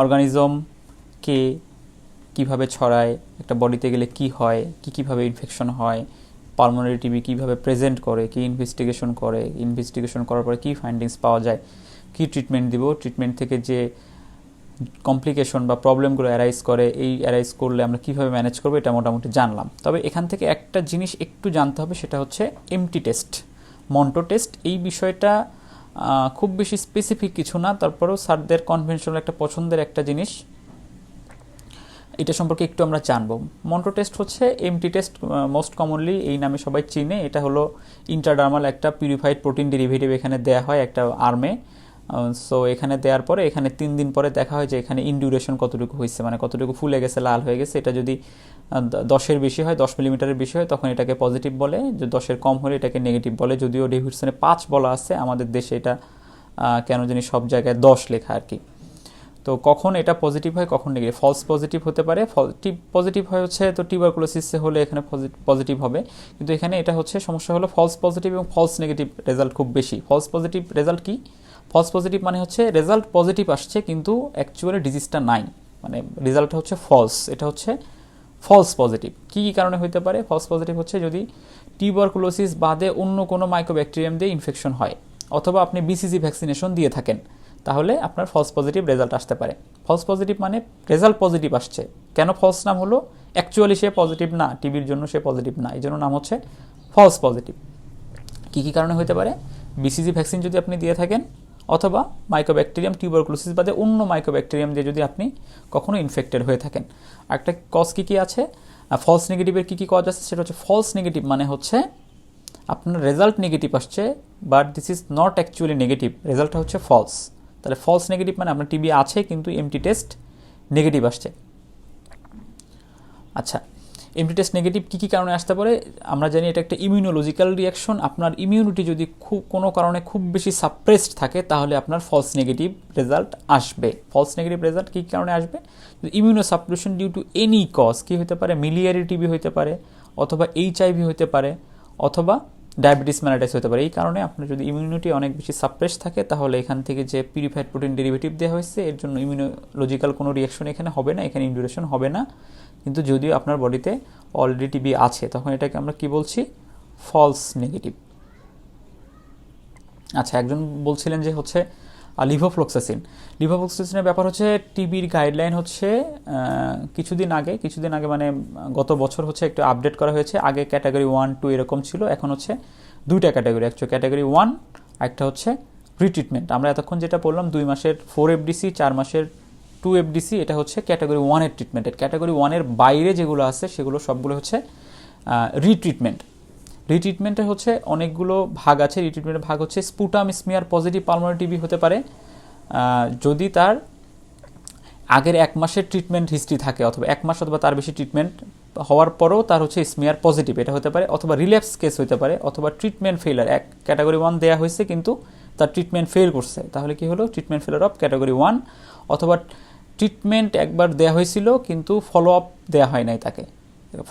অর্গানিজমকে কীভাবে ছড়ায়, একটা বডিতে গেলে কি হয়, কীভাবে ইনফেকশন হয়, পালমোনারি টিবি কীভাবে প্রেজেন্ট করে, কি ইনভেস্টিগেশন করার পরে কী ফাইন্ডিংস পাওয়া যায়, কি ট্রিটমেন্ট দিব, ট্রিটমেন্ট থেকে যে কমপ্লিকেশন বা প্রবলেমগুলো অ্যারাইজ করলে আমরা কীভাবে ম্যানেজ করবো, এটা মোটামুটি জানলাম। তবে এখান থেকে একটা জিনিস একটু জানতে হবে, সেটা হচ্ছে এমটি টেস্ট, মন্টো টেস্ট। এই বিষয়টা খুব বেশি স্পেসিফিক কিছু না, তারপরেও স্যারদের কনভেনশনাল একটা পছন্দের একটা জিনিস, এটা সম্পর্কে একটু আমরা জানবো। মন্টো টেস্ট হচ্ছে এমটি টেস্ট, মোস্ট কমনলি এই নামে সবাই চিনে। এটা হলো ইন্ট্রাডার্মাল একটা পিউরিফাইড প্রোটিন ডেরিভেটিভ এখানে দেওয়া হয় একটা আর্মে। সো এখানে দেওয়ার পরে এখানে 3 দিন পরে দেখা হয় যে এখানে ইনডিউরেশন কতটুকু হয়েছে, মানে কতটুকু ফুলে গেছে, লাল হয়ে গেছে। এটা যদি 10-এর বেশি হয়, 10 মিলিমিটারের বেশি হয়, তখন এটাকে পজিটিভ বলে, যে 10-এর কম হলে এটাকে নেগেটিভ বলে। যদিও ডেভিডসনে 5 বলা আছে, আমাদের দেশে এটা কেন জানি সব জায়গায় 10 লেখা আর কি। তো কখন এটা পজিটিভ হয় কখন নেগেটিভ, ফলস পজিটিভ হতে পারে, পজিটিভ হয় হচ্ছে তো টিউবারকুলোসিসে হলে এখানে পজিটিভ হবে, কিন্তু এখানে এটা হচ্ছে সমস্যা হলো ফলস পজিটিভ এবং ফলস নেগেটিভ রেজাল্ট খুব বেশি। ফলস পজিটিভ রেজাল্ট কি? ফলস পজিটিভ মানে হচ্ছে রেজাল্ট পজিটিভ আসছে কিন্তু অ্যাকচুয়ালি ডিজিজটা নাই, মানে রেজাল্টটা হচ্ছে ফলস, এটা হচ্ছে ফলস পজিটিভ। কী কী কারণে হতে পারে? ফলস পজিটিভ হচ্ছে যদি টিউবারকুলোসিস বাদে অন্য কোনো মাইক্রোব্যাকটেরিয়াম দিয়ে ইনফেকশন হয়, অথবা আপনি বিসিজি ভ্যাকসিনেশন দিয়ে থাকেন, তাহলে আপনার ফলস পজিটিভ রেজাল্ট আসতে পারে। ফলস পজিটিভ মানে রেজাল্ট পজিটিভ আসছে, কেন ফলস নাম হলো? অ্যাকচুয়ালি সে পজিটিভ না, টিবির জন্য সে পজিটিভ না, এই জন্য নাম হচ্ছে ফলস পজিটিভ। কী কী কারণে হতে পারে? বিসিজি ভ্যাকসিন যদি আপনি দিয়ে থাকেন, অথবা মাইক্রোব্যাকটেরিয়াম টিউবারকুলোসিস বাদে অন্য মাইক্রোব্যাকটেরিয়াম দিয়ে যদি আপনি কখনো ইনফেক্টেড হয়ে থাকেন। একটা কজ কী কী আছে? ফলস নেগেটিভের কী কী কজ আছে? সেটা হচ্ছে ফলস নেগেটিভ মানে হচ্ছে আপনার রেজাল্ট নেগেটিভ আসছে, but this is not actually negative, রেজাল্টটা হচ্ছে ফলস। তাহলে ফলস নেগেটিভ মানে আপনার টিবি আছে কিন্তু এমটি টেস্ট নেগেটিভ আসছে। আচ্ছা, এমটি টেস্ট নেগেটিভ কী কী কারণে আসতে পারে? আমরা জানি এটা একটা ইমিউনোলজিক্যাল রিয়াকশন। আপনার ইমিউনিটি যদি কোনো কারণে খুব বেশি সাপ্রেসড থাকে তাহলে আপনার ফলস নেগেটিভ রেজাল্ট আসবে। ফলস নেগেটিভ রেজাল্ট কী কারণে আসবে? Immunosuppression due to any cause, কী হতে পারে? মিলিয়ারি টিবি হতে পারে, অথবা এইচআইভি হতে পারে, অথবা ডায়াবেটিস মেলাইটিস হতে পারে। এই কারণে আপনার যদি ইমিউনিটি অনেক বেশি সাপ্রেস থাকে তাহলে এখান থেকে যে পিউরিফাইড প্রোটিন ডেরিভেটিভ দেওয়া হয়েছে এর জন্য ইমিউনোলজিক্যাল কোনো রিয়াকশন এখানে হবে না, এখানে ইনডিউরেশন হবে না। কিন্তু যদিও আপনার বডিতে অলরেডি টিবি আছে তখন এটাকে আমরা কি বলছি? False negative. আচ্ছা, একজন বলছিলেন যে হচ্ছে লিভোফ্লক্সাসিন। লিভোফ্লক্সাসিনের ব্যাপার হচ্ছে টিবির গাইডলাইন হচ্ছে কিছুদিন আগে মানে গত বছর হচ্ছে একটু আপডেট করা হয়েছে। আগে ক্যাটাগরি 1, 2 এরকম ছিল, এখন হচ্ছে দুইটা ক্যাটাগরি, অ্যাকচুয়ালি ক্যাটাগরি 1 একটা হচ্ছে রিট্রিটমেন্ট। আমরা এতক্ষণ যেটা বললাম 2 মাসের 4 এফডিসি, 4 মাসের 2 এফডিসি, এটা হচ্ছে ক্যাটাগরি 1-এর ট্রিটমেন্টের। ক্যাটাগরি 1-এর বাইরে যেগুলো আছে সেগুলো সবগুলো হচ্ছে রিট্রিটমেন্ট। রিট্রিটমেন্টের হচ্ছে অনেকগুলো ভাগ আছে। রিট্রিটমেন্টের ভাগ হচ্ছে sputum smear positive pulmonary TB হতে পারে যদি তার আগের 1 মাসের ট্রিটমেন্ট হিস্ট্রি থাকে, অথবা 1 মাস অথবা তার বেশি ট্রিটমেন্ট হওয়ার পরও তার হচ্ছে স্মিয়ার পজিটিভ, এটা হতে পারে, অথবা রিল্যাপস কেস হতে পারে, অথবা ট্রিটমেন্ট ফেলার। ক্যাটাগরি 1 দেওয়া হয়েছে কিন্তু তার ট্রিটমেন্ট ফেল করছে, তাহলে কি হলো? ট্রিটমেন্ট ফেলার অফ ক্যাটাগরি 1। অথবা ট্রিটমেন্ট একবার দেওয়া হয়েছিল কিন্তু ফলো আপ দেওয়া হয় নাই, তাকে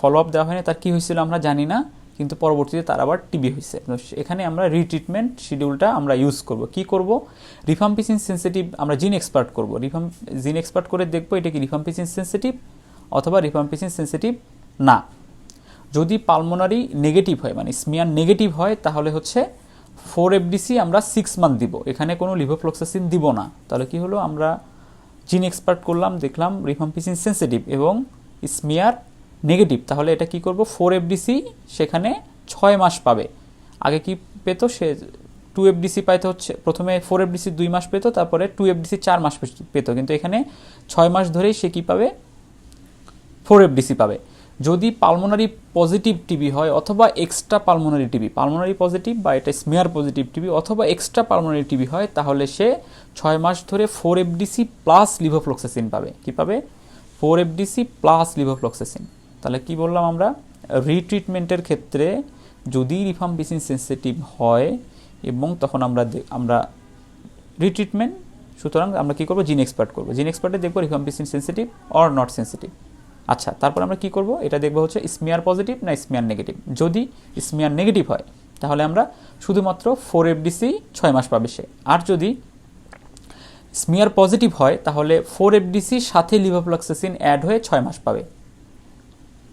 ফলো আপ দেওয়া হয়নি, তার কী হয়েছিল আমরা জানি না, কিন্তু পরবর্তীতে তার আবার টিবি হয়েছে। এখানে আমরা রিট্রিটমেন্ট শিডিউলটা আমরা ইউজ করব। কি করব? রিফাম্পিসিন সেন্সিটিভ আমরা জিন এক্সপার্ট করব, জিন এক্সপার্ট করে দেখব এটা কি রিফাম্পিসিন সেন্সিটিভ অথবা রিফাম্পিসিন সেন্সিটিভ না। যদি পালমোনারি নেগেটিভ হয়, মানে স্মিয়ার নেগেটিভ হয়, তাহলে হচ্ছে 4 এফডিসি আমরা 6 মান্থ দিব, এখানে কোনো লিভোফ্লক্সাসিন দিব না। তাহলে কি হলো? আমরা জিন এক্সপার্ট করলাম, দেখলাম রিফাম্পিসিন সেন্সিটিভ এবং স্মিয়ার নেগেটিভ, তাহলে এটা কি করব? 4 এফডিসি সেখানে 6 মাস পাবে। আগে কি পেত? সে 2 এফডিসি পাইতে হচ্ছে, প্রথমে 4 এফডিসি 2 মাস পেত, তারপরে 2 এফডিসি 4 মাস পেত, কিন্তু এখানে 6 মাস ধরেই সে কি পাবে? 4 এফডিসি পাবে। যদি পালমোনারি পজিটিভ টিবি হয় অথবা extra pulmonary TB, pulmonary positive বা এটা স্মিয়ার পজিটিভ টিবি অথবা এক্সট্রা পালমোনারি টিবি হয়, তাহলে সে 6 মাস ধরে 4 এফডিসি প্লাস লিভোফ্লক্সাসিন পাবে। কি পাবে? 4 এফডিসি প্লাস লিভোফ্লক্সাসিন। তাহলে কি বললাম আমরা? রিট্রিটমেন্টের ক্ষেত্রে যদি রিফাম্পিসিন সেন্সিটিভ হয় এবং তখন আমরা রিট্রিটমেন্ট, সুতরাং আমরা কি করব? জিন এক্সপার্ট করব। জিন এক্সপার্টে দেখব rifampicin sensitive or not sensitive. আচ্ছা, তারপর আমরা কি করব? এটা দেখব হচ্ছে স্মিয়ার পজিটিভ না স্মিয়ার নেগেটিভ। যদি স্মিয়ার নেগেটিভ হয় তাহলে আমরা শুধুমাত্র 4 এফডিসি 6 মাস পাবে সে। আর যদি স্মিয়ার পজিটিভ হয় তাহলে 4 এফডিসি সাথে লিভোফ্লক্সাসিন অ্যাড হয়ে 6 মাস পাবে।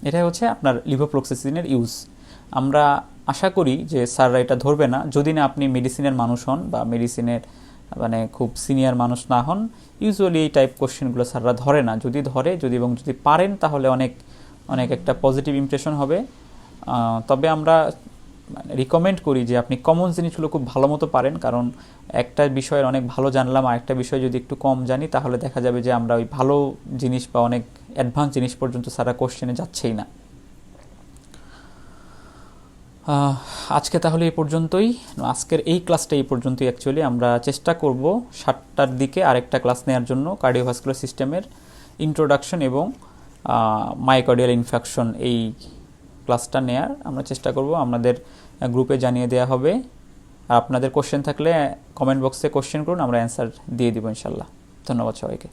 এটাই হচ্ছে আপনার লিভোফ্লক্সাসিনের ইউজ। আমরা আশা করি যে স্যাররা এটা ধরবে না, যদি না আপনি মেডিসিনের মানুষ হন বা মেডিসিনের মানে খুব সিনিয়র মানুষ না হন। ইউজুয়ালি এই টাইপ কোশ্চেনগুলো স্যাররা ধরে না, যদি পারেন তাহলে অনেক একটা পজিটিভ ইমপ্রেশন হবে। তবে আমরা রিকমেন্ড করি যে আপনি কমন জিনিসগুলো খুব ভালো মতো পারেন, কারণ একটা বিষয়ের অনেক ভালো জানলাম আর একটা বিষয় যদি একটু কম জানি তাহলে দেখা যাবে যে আমরা ওই ভালো জিনিস বা অনেক অ্যাডভান্স জিনিস পর্যন্ত সারা কোশ্চেনে যাচ্ছেই না। আজকে তাহলে এই পর্যন্তই, আজকের এই ক্লাসটা এই পর্যন্তই। অ্যাকচুয়ালি আমরা চেষ্টা করব 7টার দিকে আরেকটা ক্লাস নেওয়ার জন্য, কার্ডিওভাস্কুলার সিস্টেমের ইন্ট্রোডাকশন এবং মায়োকার্ডিয়াল ইনফেকশন, এই ক্লাসটা নেয়ার আমরা চেষ্টা করব। আমাদের গ্রুপে জানিয়ে দেওয়া হবে। আর আপনাদের কোশ্চেন থাকলে কমেন্ট বক্সে কোশ্চেন করুন, আমরা অ্যান্সার দিয়ে দিব ইনশাল্লাহ। ধন্যবাদ সবাইকে।